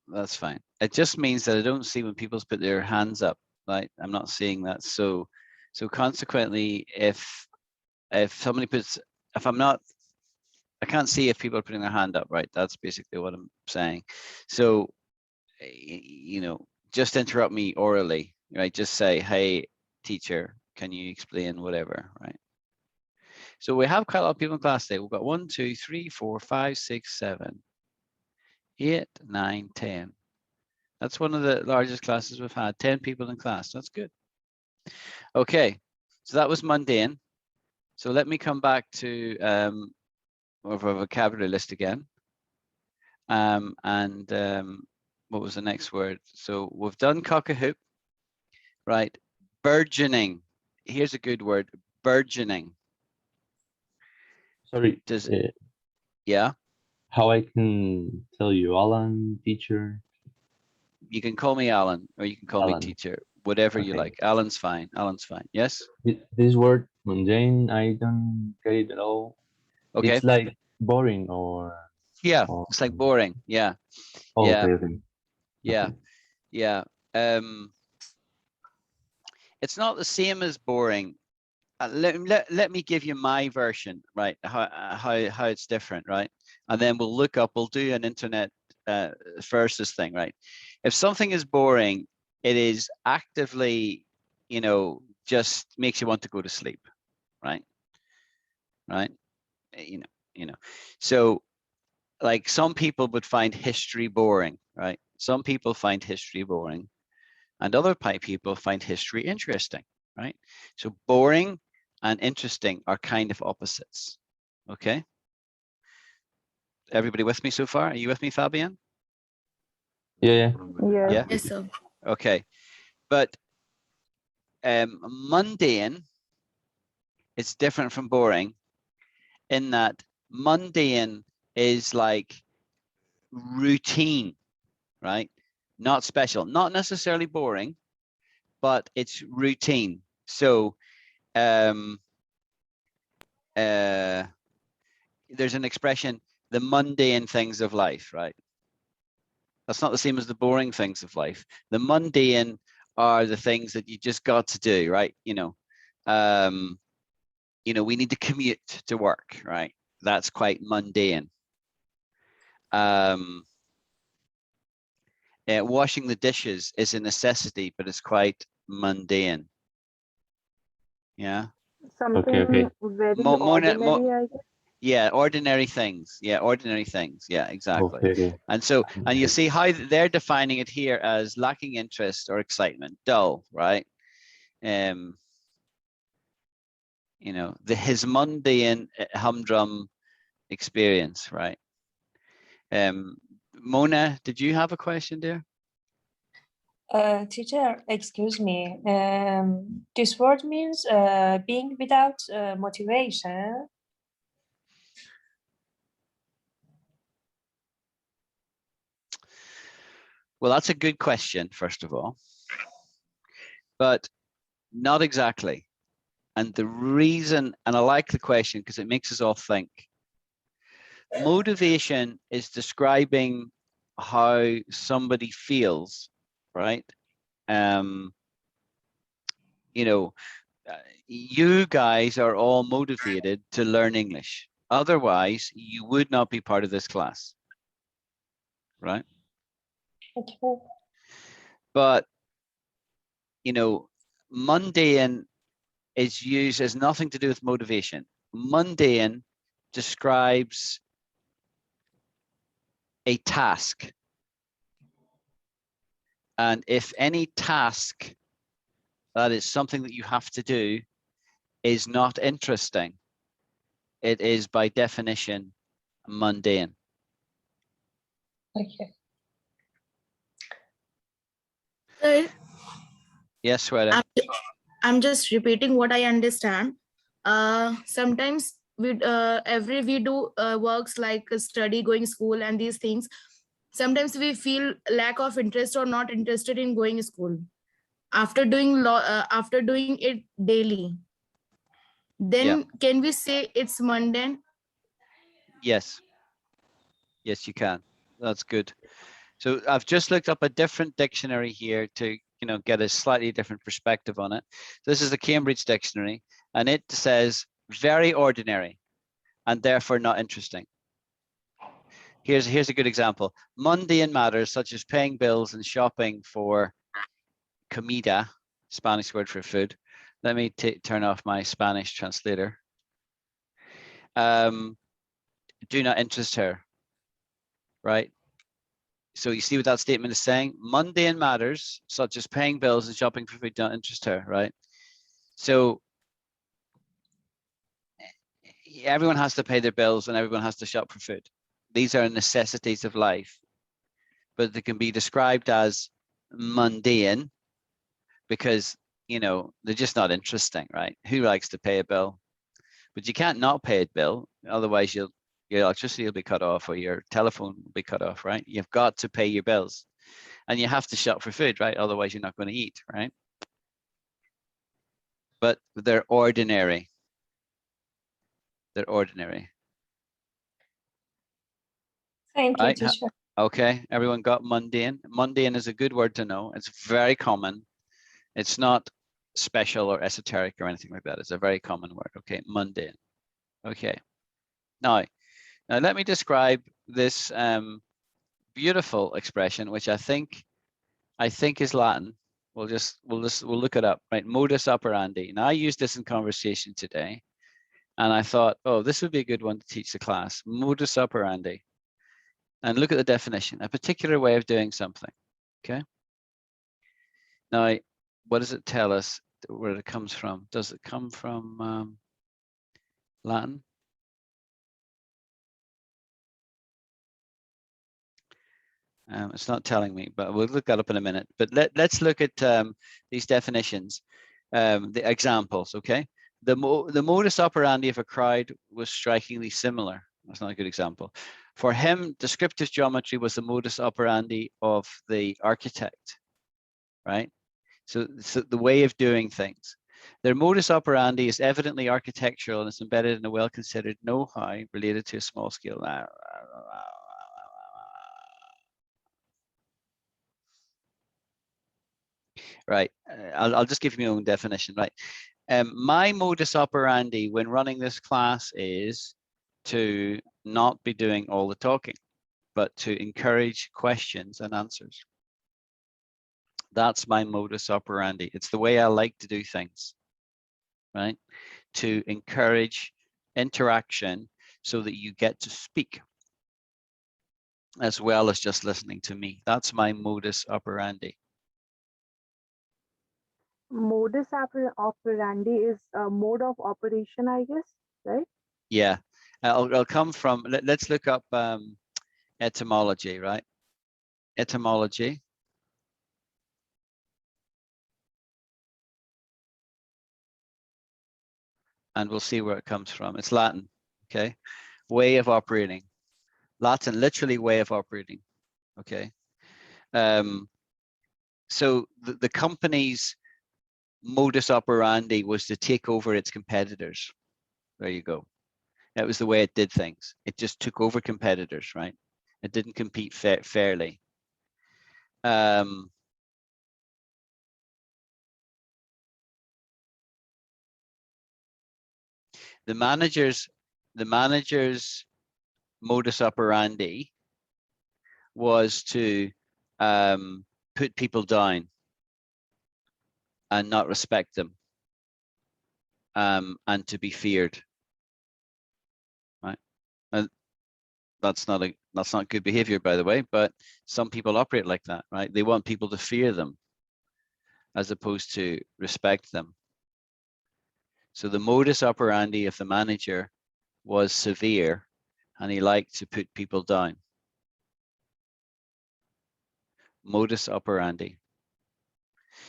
Speaker 1: That's fine. It just means that I don't see when people put their hands up, right? I'm not seeing that. So consequently, if somebody puts, if I'm not, I can't see if people are putting their hand up, right? That's basically what I'm saying. So, you know, just interrupt me orally, right? Just say, hey, teacher, can you explain whatever, right? So we have quite a lot of people in class today. We've got 1, 2, 3, 4, 5, 6, 7, 8, 9, 10. That's one of the largest classes we've had, 10 people in class. That's good. Okay, so that was mundane. So let me come back to our vocabulary list again. What was the next word? So we've done cock-a-hoop, right? Burgeoning. Here's a good word, burgeoning.
Speaker 7: Sorry.
Speaker 1: Yeah?
Speaker 7: How I can tell you, Alan, teacher?
Speaker 1: You can call me Alan, or you can call me teacher, whatever you like. Alan's fine. Alan's fine. Yes?
Speaker 7: This word, mundane, I don't get it at all.
Speaker 1: Okay.
Speaker 7: It's like boring or...
Speaker 1: Yeah, it's like boring. Yeah.
Speaker 7: Oh,
Speaker 1: yeah.
Speaker 7: okay.
Speaker 1: Yeah. Yeah. It's not the same as boring. Let me give you my version, right? How it's different, right? And then we'll look up, we'll do an internet versus thing, right? If something is boring, it is actively, you know, just makes you want to go to sleep, right? Right? You know. So like some people would find history boring, right? Some people find history boring, and other people find history interesting, right? So boring and interesting are kind of opposites. Okay. Everybody with me so far? Are you with me, Fabian?
Speaker 7: Yeah.
Speaker 1: Yeah.
Speaker 9: Yes, sir.
Speaker 1: Okay. But mundane is different from boring in that mundane is like routine, right? Not special, not necessarily boring, but it's routine. So there's an expression, the mundane things of life, right? That's not the same as the boring things of life. The mundane are the things that you just got to do, right? You know, we need to commute to work, right? That's quite mundane. Washing the dishes is a necessity, but it's quite mundane. Yeah.
Speaker 2: Something very ordinary, I guess.
Speaker 1: Yeah, ordinary things. Yeah, ordinary things. Yeah, exactly.
Speaker 7: Okay.
Speaker 1: And you see how they're defining it here as lacking interest or excitement, dull, right? You know, his mundane humdrum experience, right? Mona, did you have a question, dear?
Speaker 13: Teacher, excuse me. This word means being without motivation.
Speaker 1: Well, that's a good question, first of all, but not exactly. And the reason, and I like the question because it makes us all think. Motivation is describing how somebody feels, right? You know, you guys are all motivated to learn English. Otherwise, you would not be part of this class, right?
Speaker 13: Okay.
Speaker 1: But, you know, mundane is used as nothing to do with motivation. Mundane describes a task. And if any task that is something that you have to do is not interesting, it is by definition mundane.
Speaker 13: Okay.
Speaker 9: Sir,
Speaker 1: Yes, Sweta.
Speaker 9: I'm just repeating what I understand. sometimes we do works like study, going school, and these things. Sometimes we feel lack of interest or not interested in going to school after doing it daily. Then can we say it's mundane?
Speaker 1: Yes. Yes, you can. That's good. So I've just looked up a different dictionary here to, get a slightly different perspective on it. This is the Cambridge Dictionary, and it says very ordinary and therefore not interesting. Here's a good example. Mundane matters such as paying bills and shopping for comida, Spanish word for food. Let me turn off my Spanish translator. Do not interest her, right? So you see what that statement is saying? Mundane matters, such as paying bills and shopping for food, don't interest her, right? So everyone has to pay their bills and everyone has to shop for food. These are necessities of life, but they can be described as mundane because, they're just not interesting, right? Who likes to pay a bill? But you can't not pay a bill, otherwise your electricity will be cut off or your telephone will be cut off, right? You've got to pay your bills and you have to shop for food, right? Otherwise you're not going to eat, right? But they're ordinary. They're ordinary.
Speaker 13: Thank you, teacher.
Speaker 1: Okay, everyone got mundane? Mundane is a good word to know. It's very common. It's not special or esoteric or anything like that. It's a very common word. Okay, mundane. Okay. Now let me describe this beautiful expression, which I think is Latin. We'll look it up, right? Modus operandi. Now I used this in conversation today, and I thought, oh, this would be a good one to teach the class. Modus operandi. And look at the definition: a particular way of doing something. Okay. Now, what does it tell us where it comes from? Does it come from Latin? It's not telling me, but we'll look that up in a minute. But let's look at these definitions, the examples, okay? The modus operandi of a crowd was strikingly similar. That's not a good example. For him, descriptive geometry was the modus operandi of the architect, right? So the way of doing things. Their modus operandi is evidently architectural and it's embedded in a well-considered know-how related to a small scale. Right, I'll just give you my own definition, right? My modus operandi when running this class is to not be doing all the talking, but to encourage questions and answers. That's my modus operandi. It's the way I like to do things, right? To encourage interaction so that you get to speak as well as just listening to me. That's my modus operandi.
Speaker 2: Modus operandi is a mode of operation, I guess, right?
Speaker 1: Yeah, I'll come from, let's look up etymology, right? Etymology. And we'll see where it comes from. It's Latin, okay? Way of operating. Latin, literally way of operating, okay? So the company's modus operandi was to take over its competitors. There you go. That was the way it did things. It just took over competitors, right? It didn't compete fairly. The manager's modus operandi was to put people down and not respect them, and to be feared, right? And that's not good behavior, by the way, but some people operate like that, right? They want people to fear them as opposed to respect them. So the modus operandi of the manager was severe, and he liked to put people down. Modus operandi.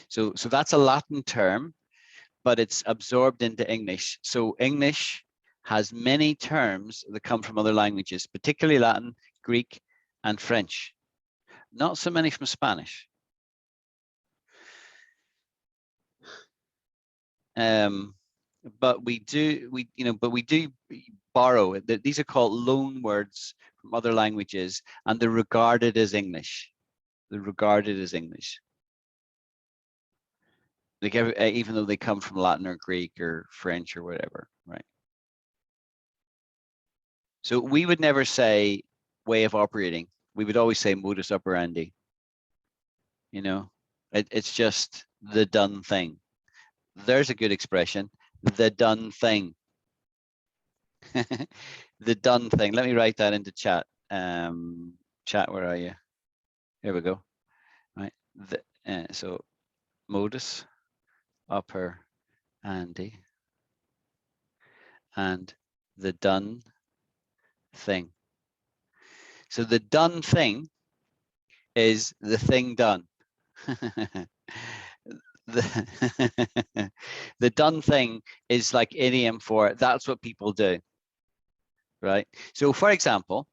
Speaker 1: So that's a Latin term, but it's absorbed into English. So English has many terms that come from other languages, particularly Latin, Greek, and French. Not so many from Spanish. But we do borrow it. These are called loan words from other languages, and they're regarded as English. They're regarded as English. Like even though they come from Latin or Greek or French or whatever, right? So we would never say way of operating. We would always say modus operandi. You know, it's just the done thing. There's a good expression, the done thing. The done thing. Let me write that into chat. Chat, where are you? Here we go. Right. So modus operandi and the done thing. So the done thing is the thing done. The done thing is like idiom for that's what people do, right? So for example,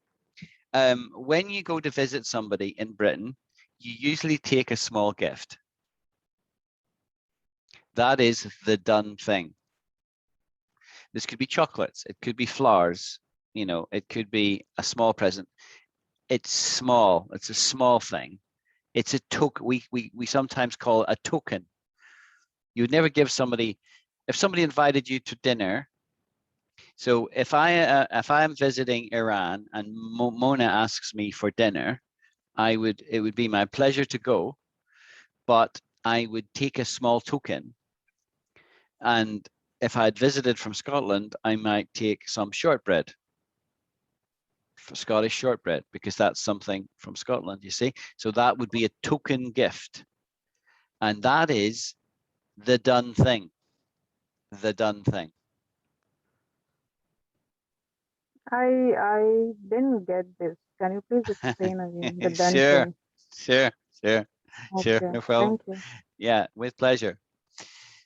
Speaker 1: when you go to visit somebody in Britain, you usually take a small gift. That is the done thing. This could be chocolates, it could be flowers, you know, it could be a small present. It's small, it's a small thing. It's a token. We sometimes call it a token. You would never give somebody, if somebody invited you to dinner. So if I'm visiting Iran and Mona asks me for dinner, it would be my pleasure to go, but I would take a small token. And if I had visited from Scotland, I might take some shortbread, for Scottish shortbread, because that's something from Scotland, you see. So that would be a token gift. And that is the done thing. The done thing.
Speaker 2: I didn't get this. Can you please explain again the done
Speaker 1: Sure,
Speaker 2: thing?
Speaker 1: sure,
Speaker 2: Okay,
Speaker 1: no problem.
Speaker 2: thank you.
Speaker 1: Yeah, with pleasure.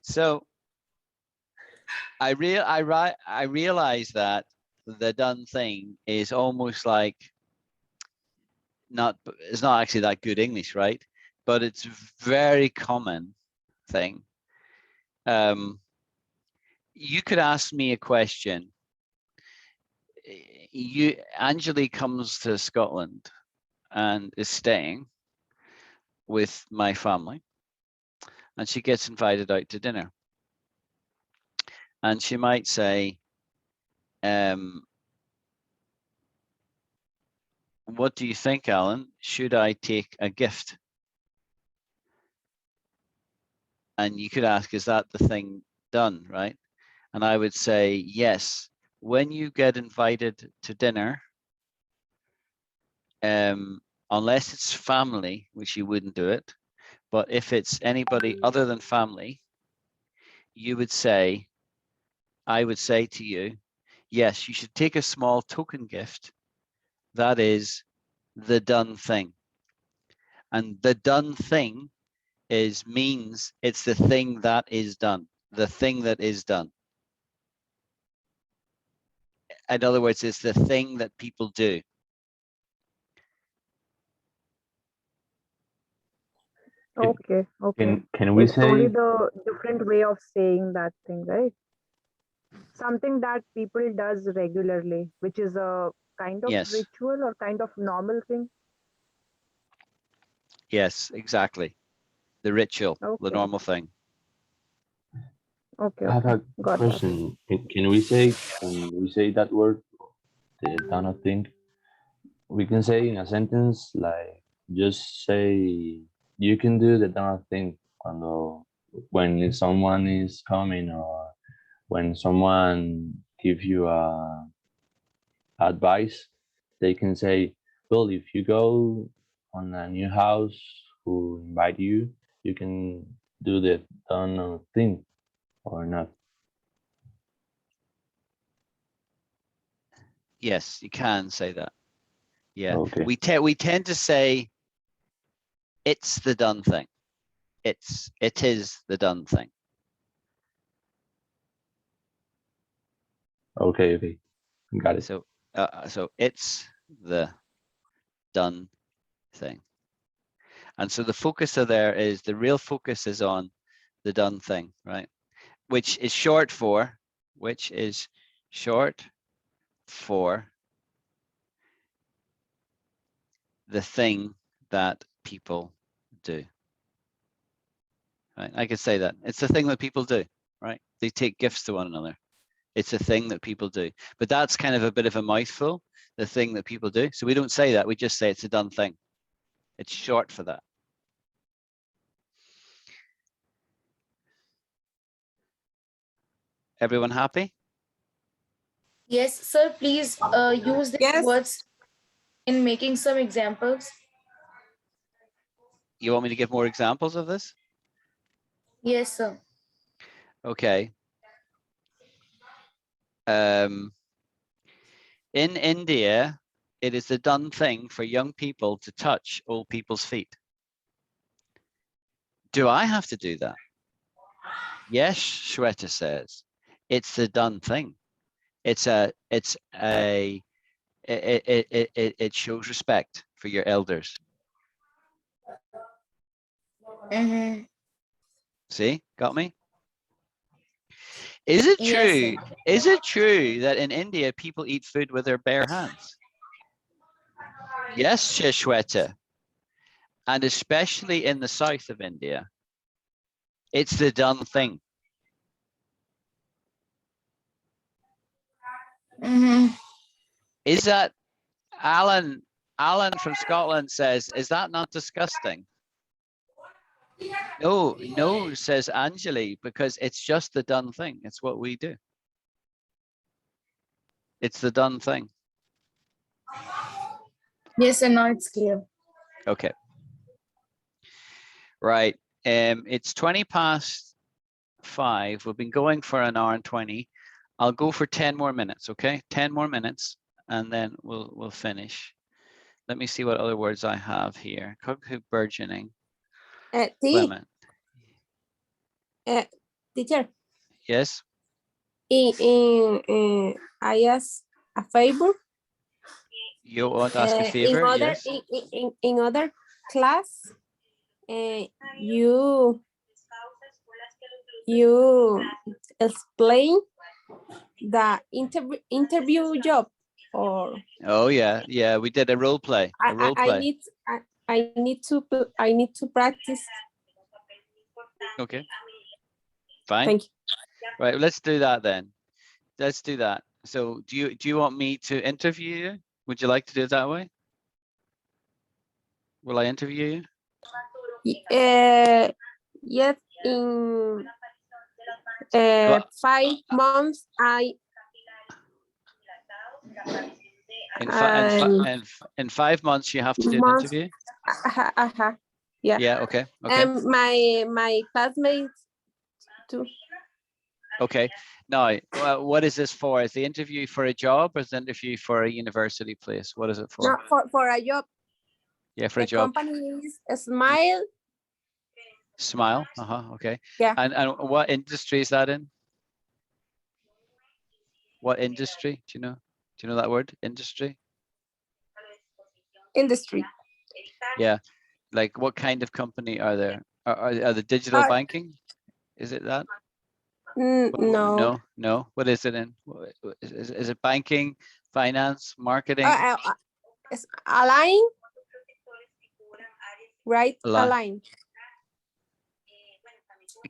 Speaker 1: So I realize that the done thing is almost like it's not actually that good English, right? But it's very common thing. You could ask me a question. Angeli comes to Scotland and is staying with my family, and she gets invited out to dinner. And she might say, what do you think, Alan? Should I take a gift? And you could ask, is that the thing done, right? And I would say, yes. When you get invited to dinner, unless it's family, which you wouldn't do it, but if it's anybody other than family, you would say, I would say to you, yes, you should take a small token gift. That is the done thing. And the done thing means it's the thing that is done. The thing that is done. In other words, it's the thing that people do.
Speaker 2: Okay, okay.
Speaker 7: Can we
Speaker 2: It's only
Speaker 7: say
Speaker 2: the different way of saying that thing, right? Something that people does regularly, which is a kind of
Speaker 1: Yes.
Speaker 2: ritual or kind of normal thing.
Speaker 1: Yes, exactly. The ritual, the
Speaker 2: Okay,
Speaker 1: normal thing.
Speaker 2: okay,
Speaker 7: I have
Speaker 2: okay.
Speaker 7: a
Speaker 2: Got that.
Speaker 7: question. Can we say that word, the done thing? We can say in a sentence like just say you can do the done thing when someone is coming or when someone gives you advice, they can say, well, if you go on a new house who invite you, you can do the done thing or not.
Speaker 1: Yes, you can say that. Yeah.
Speaker 7: Okay.
Speaker 1: We tend to say it's the done thing. It is the done thing.
Speaker 7: Okay. Got it.
Speaker 1: So it's the done thing. And so the focus of there is, the real focus is on the done thing, right? Which is short for the thing that people do. Right? I could say that. It's the thing that people do, right? They take gifts to one another. It's a thing that people do. But that's kind of a bit of a mouthful, the thing that people do. So we don't say that, we just say it's a done thing. It's short for that. Everyone happy?
Speaker 9: Yes, sir, please use these
Speaker 3: Yes.
Speaker 9: words in making some examples.
Speaker 1: You want me to give more examples of this?
Speaker 9: Yes, sir.
Speaker 1: Okay. In India, it is the done thing for young people to touch old people's feet. Do I have to do that? Yes, Shweta says. It's the done thing. It shows respect for your elders.
Speaker 9: Mm-hmm.
Speaker 1: See, got me? Is it true?
Speaker 9: Yes,
Speaker 1: Is it true that in India people eat food with their bare hands? Yes, Shweta. And especially in the south of India, it's the done thing.
Speaker 9: mm-hmm.
Speaker 1: Is that Alan from Scotland says, is that not disgusting? No, says Anjali, because it's just the done thing. It's what we do. It's the done thing.
Speaker 9: Yes, and now it's clear.
Speaker 1: Okay. Right. It's 5:20. We've been going for an hour and 20. I'll go for 10 more minutes, okay? 10 more minutes, and then we'll finish. Let me see what other words I have here. Cook, burgeoning. Clement.
Speaker 3: Teacher.
Speaker 1: Yes.
Speaker 3: I ask a favor.
Speaker 1: You want to ask a favor? Yes.
Speaker 3: In other class, you explain the interview job, or
Speaker 1: Oh yeah, we did a role play.
Speaker 3: I need to practice.
Speaker 1: Okay. Fine.
Speaker 3: Thank you.
Speaker 1: Right, let's do that then. Let's do that. So do you want me to interview you? Would you like to do it that way? Will I interview you?
Speaker 3: Yes, in 5 months
Speaker 1: in 5 months you have to do an interview?
Speaker 3: Yeah.
Speaker 1: Yeah, okay.
Speaker 3: And my classmates too.
Speaker 1: Okay. Now, what is this for? Is the interview for a job, or is the interview for a university place? What is it for?
Speaker 3: No, for a job.
Speaker 1: Yeah, for a
Speaker 3: The
Speaker 1: job.
Speaker 3: company is Smile.
Speaker 1: Smile. Okay.
Speaker 3: Yeah.
Speaker 1: And what industry is that in? What industry? Do you know that word? Industry?
Speaker 3: Industry.
Speaker 1: Yeah. Like what kind of company are there? Are the digital banking? Is it that?
Speaker 3: No.
Speaker 1: No. What is it in? Is it banking, finance, marketing?
Speaker 3: It's Align. Right, Align.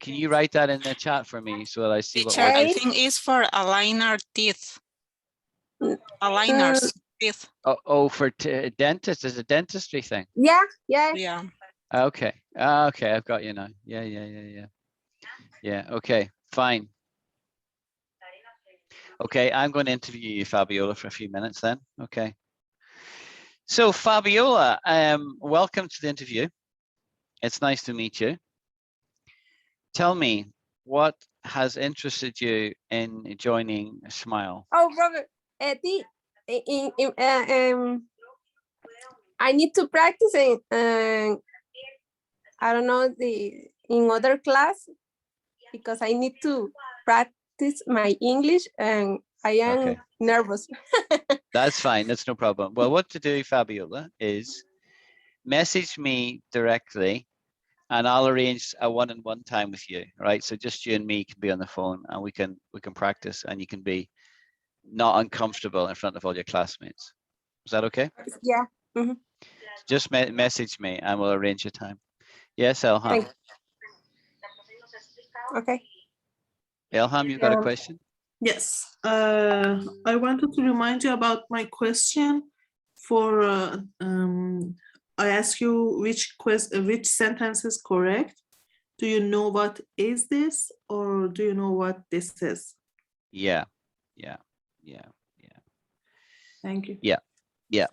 Speaker 1: Can you write that in the chat for me so that I see
Speaker 8: Teacher,
Speaker 1: what
Speaker 8: I think it's for aligner teeth. Aligners teeth.
Speaker 1: Oh, for dentist. Is a dentistry thing?
Speaker 3: Yeah.
Speaker 1: Okay, I've got you now. Yeah, okay, fine. Okay, I'm going to interview you, Fabiola, for a few minutes then. Okay. So, Fabiola, welcome to the interview. It's nice to meet you. Tell me, what has interested you in joining Smile?
Speaker 3: Oh, Robert, I need to practice it. I don't know in other class, because I need to practice my English, and I am nervous.
Speaker 1: That's fine. That's no problem. Well, what to do, Fabiola, is message me directly and I'll arrange a one-on-one time with you, right? So just you and me can be on the phone and we can practice and you can be not uncomfortable in front of all your classmates. Is that okay?
Speaker 3: Yeah. Mm-hmm.
Speaker 1: Just message me and we'll arrange a time. Yes, Elham.
Speaker 3: Okay.
Speaker 1: Elham, you got a question?
Speaker 5: Yes. I wanted to remind you about my question for I ask you which sentence is correct. Do you know what is this, or do you know what this is?
Speaker 1: Yeah.
Speaker 5: Thank you.
Speaker 1: Yeah.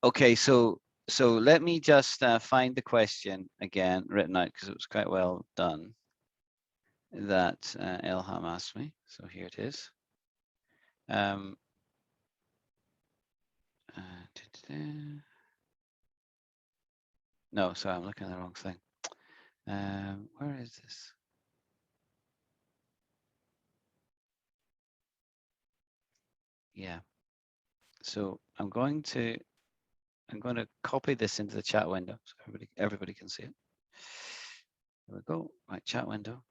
Speaker 1: Okay, so let me just find the question again written out because it was quite well done that Elham asked me. So here it is. No, sorry, I'm looking at the wrong thing. Where is this? Yeah. So I'm going to copy this into the chat window so everybody can see it. There we go. Right, chat window.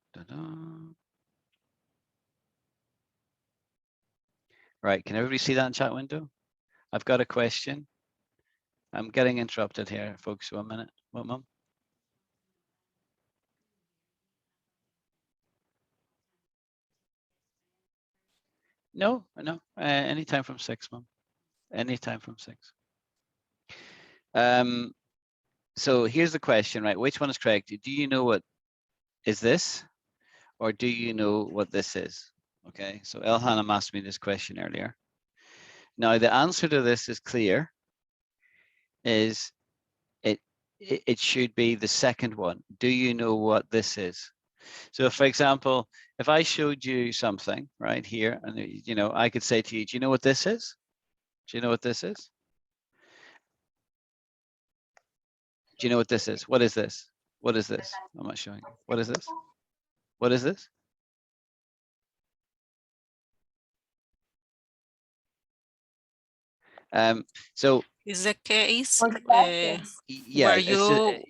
Speaker 1: Right, can everybody see that in chat window? I've got a question. I'm getting interrupted here, folks. 1 minute. What, Mum? No. Anytime from 6, Mum. Anytime from 6. So here's the question, right? Which one is correct? Do you know what is this, or do you know what this is? Okay. So Elhanam asked me this question earlier. Now the answer to this is clear. It should be the second one. Do you know what this is? So for example, if I showed you something right here, and I could say to you, do you know what this is? Do you know what this is? Do you know what this is? What is this? What is this? I'm not showing you. What is this? What is this? So
Speaker 8: is the case
Speaker 1: yeah,
Speaker 8: where you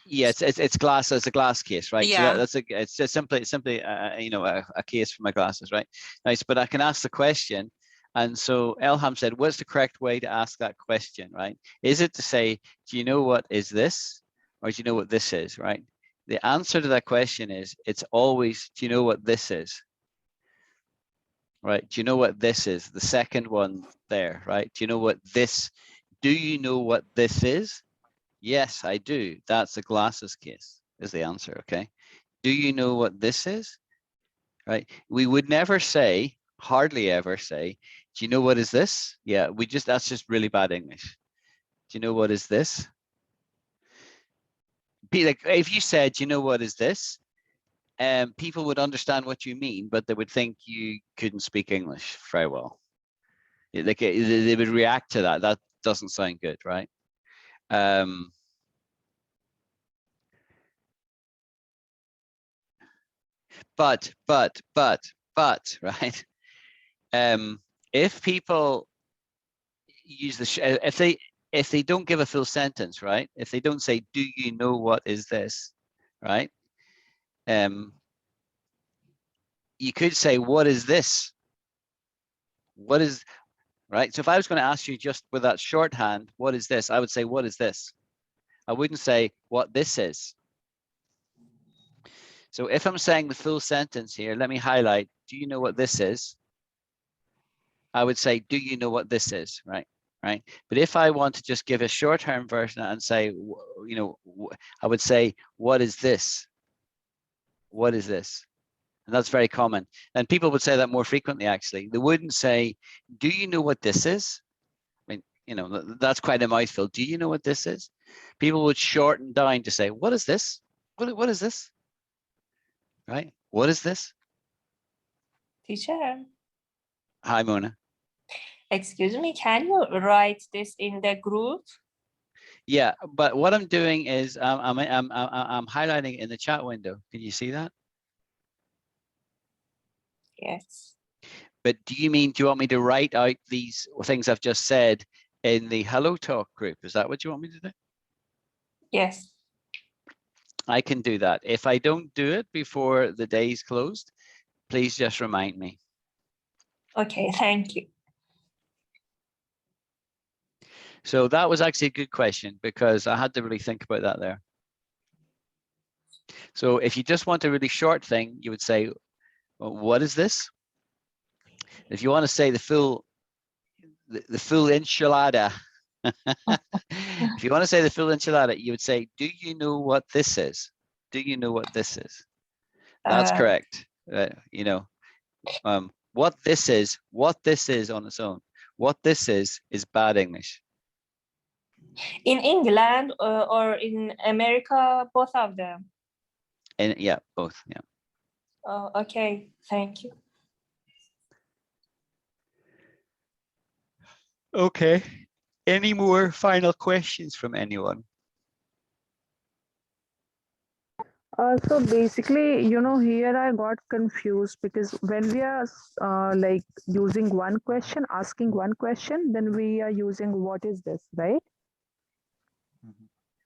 Speaker 1: it's glass. It's a glass case, right?
Speaker 8: yeah.
Speaker 1: So it's just simply a case for my glasses, right? Nice, but I can ask the question, and so Elham said, what's the correct way to ask that question, right? Is it to say, do you know what is this, or do you know what this is, right? The answer to that question is, it's always, do you know what this is? Right? Do you know what this is? The second one there, right? Do you know what this? Do you know what this is? Yes, I do. That's a glasses case is the answer, okay? Do you know what this is? Right? We would never say, hardly ever say, do you know what is this? Yeah, that's just really bad English. Do you know what is this? Be like, if you said, do you know what is this? People would understand what you mean, but they would think you couldn't speak English very well. Like they would react to that. That doesn't sound good, right? But right? If people use if they don't give a full sentence, right? If they don't say, do you know what is this, right? You could say, what is this? What is, right? So if I was going to ask you just with that shorthand, what is this? I would say, what is this? I wouldn't say what this is. So if I'm saying the full sentence here, let me highlight, do you know what this is? I would say, do you know what this is, right? Right. But if I want to just give a short-term version and say, I would say, what is this? What is this? And that's very common. And people would say that more frequently, actually. They wouldn't say, do you know what this is? I mean, that's quite a mouthful. Do you know what this is? People would shorten down to say, what is this? What is this? Right? What is this?
Speaker 13: Teacher,
Speaker 1: Hi, Mona.
Speaker 13: excuse me, can you write this in the group?
Speaker 1: Yeah, but what I'm doing is I'm highlighting in the chat window. Can you see that?
Speaker 13: Yes.
Speaker 1: But do you want me to write out these things I've just said in the Hello Talk group? Is that what you want me to do?
Speaker 13: Yes.
Speaker 1: I can do that. If I don't do it before the day's closed, please just remind me.
Speaker 13: Okay, thank you.
Speaker 1: So that was actually a good question because I had to really think about that there. So if you just want a really short thing, you would say, well, what is this? If you want to say the full enchilada, if you want to say the full enchilada, you would say, do you know what this is? Do you know what this is? That's correct. You know, what this is on its own. What this is bad English.
Speaker 13: In England or in America, both of them?
Speaker 1: And yeah, both, yeah.
Speaker 13: Oh, okay, thank you.
Speaker 1: Okay. Any more final questions from anyone?
Speaker 2: So basically, you know, here I got confused because when we are like using one question, asking one question, then we are using what is this, right?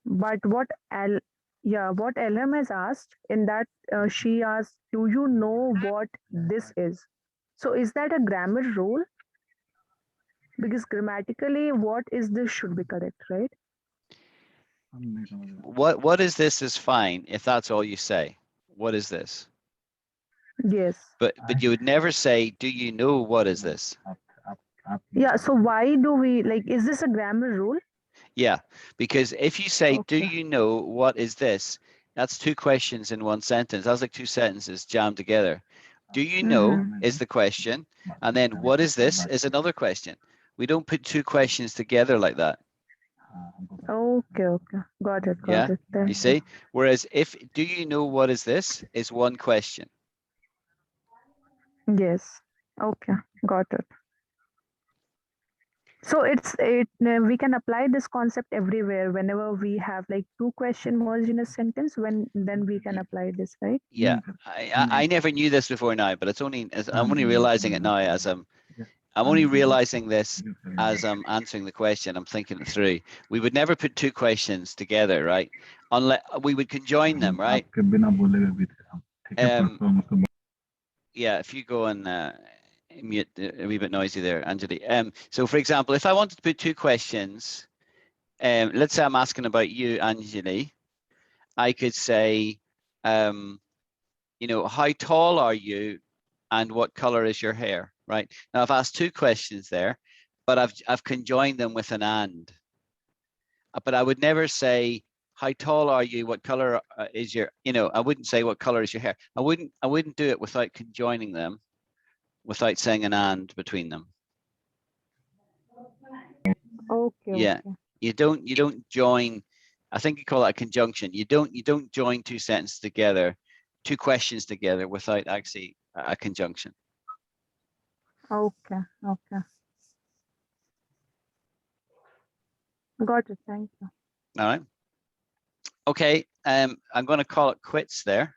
Speaker 2: But what LM has asked in that she asked, do you know what this is? So is that a grammar rule? Because grammatically, what is this should be correct, right?
Speaker 1: What is this is fine if that's all you say. What is this?
Speaker 2: Yes.
Speaker 1: But you would never say, do you know what is this?
Speaker 2: Yeah. So why do we like? Is this a grammar rule?
Speaker 1: Yeah, because if you say, do
Speaker 2: Okay.
Speaker 1: you know what is this? That's two questions in one sentence. That's like two sentences jammed together. Do you know is the question, and then what is this is another question. We don't put two questions together like that.
Speaker 2: Okay. Okay. Got it.
Speaker 1: Yeah,
Speaker 2: Got it. Thank
Speaker 1: you see? Whereas if do you know what is this is one question.
Speaker 2: Yes. Okay. Got it. So we can apply this concept everywhere whenever we have like two question merged in a sentence. Then we can apply this, right?
Speaker 1: Yeah, I never knew this before now, but I'm only realizing it now as I'm only realizing this as I'm answering the question. I'm thinking it through. We would never put two questions together, right? Unless we would conjoin them, right? Yeah, if you go and mute a wee bit noisy there, Anjali. So for example, if I wanted to put two questions, let's say I'm asking about you, Anjali, I could say, you know, how tall are you and what color is your hair, right? Now I've asked two questions there, but I've conjoined them with an and. But I would never say, how tall are you? What color is your, you know, I wouldn't say what color is your hair. I wouldn't do it without conjoining them, without saying an and between them.
Speaker 2: Okay.
Speaker 1: Yeah,
Speaker 2: Okay.
Speaker 1: you don't join. I think you call that a conjunction. You don't join two sentences together, two questions together without actually a conjunction.
Speaker 2: Okay. Okay. Got it. Thank you.
Speaker 1: All right. Okay. I'm going to call it quits there.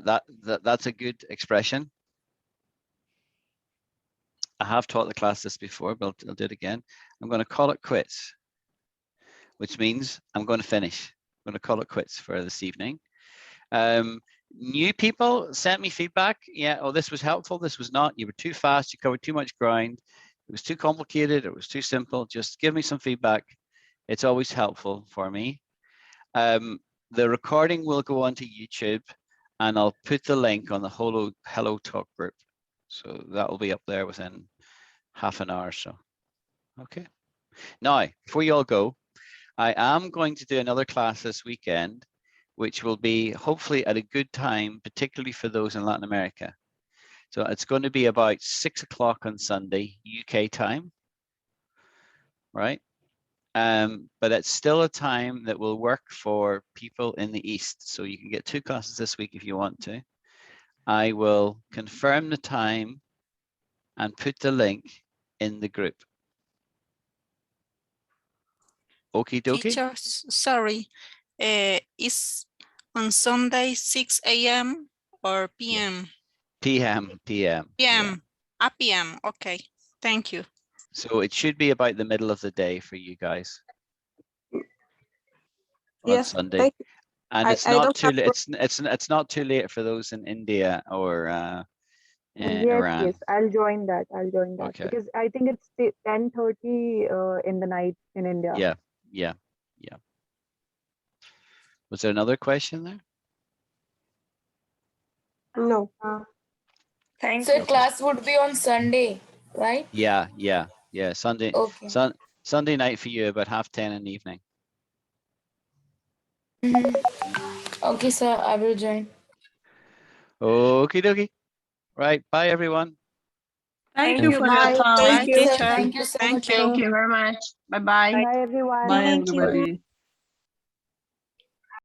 Speaker 1: That's a good expression. I have taught the class this before, but I'll do it again. I'm going to call it quits, which means I'm going to finish. I'm going to call it quits for this evening. New people sent me feedback. Yeah, oh, this was helpful. This was not. You were too fast. You covered too much ground. It was too complicated. It was too simple. Just give me some feedback. It's always helpful for me. The recording will go onto YouTube, and I'll put the link on the Hello Talk group. So that will be up there within half an hour or so. Okay. Now, before you all go, I am going to do another class this weekend, which will be hopefully at a good time, particularly for those in Latin America. So it's going to be about 6 o'clock on Sunday, UK time, right? But it's still a time that will work for people in the East. So you can get two classes this week if you want to. I will confirm the time and put the link in the group. Okie dokie.
Speaker 8: Teacher, sorry, is on Sunday 6 a.m. or p.m.?
Speaker 1: PM.
Speaker 8: PM. PM. Okay. Thank you.
Speaker 1: So it should be about the middle of the day for you guys on
Speaker 3: Yes,
Speaker 1: Sunday.
Speaker 3: thank you.
Speaker 1: And it's
Speaker 3: I
Speaker 1: not
Speaker 3: don't
Speaker 1: too
Speaker 3: have
Speaker 1: it's not too late for those in India or
Speaker 2: Yes,
Speaker 1: Iran.
Speaker 2: yes, I'll join that.
Speaker 1: Okay.
Speaker 2: Because I think it's 10:30 in the night in India.
Speaker 1: Yeah. Was there another question there?
Speaker 3: no.
Speaker 13: Thank
Speaker 9: So
Speaker 13: you.
Speaker 9: class would be on Sunday, right?
Speaker 1: Yeah. Sunday,
Speaker 9: Okay.
Speaker 1: Sunday night for you, about 10:30 in the evening.
Speaker 9: Okay, sir, I will join.
Speaker 1: Okie dokie. Right. Bye, everyone.
Speaker 13: Thank you for your
Speaker 3: Bye.
Speaker 13: time.
Speaker 3: Thank
Speaker 8: Bye,
Speaker 3: you.
Speaker 8: teacher.
Speaker 9: Thank you so
Speaker 8: Thank
Speaker 9: much.
Speaker 8: you.
Speaker 13: Thank you very much. Bye-bye.
Speaker 2: Bye, everyone.
Speaker 5: Bye,
Speaker 3: Thank you.
Speaker 5: everybody.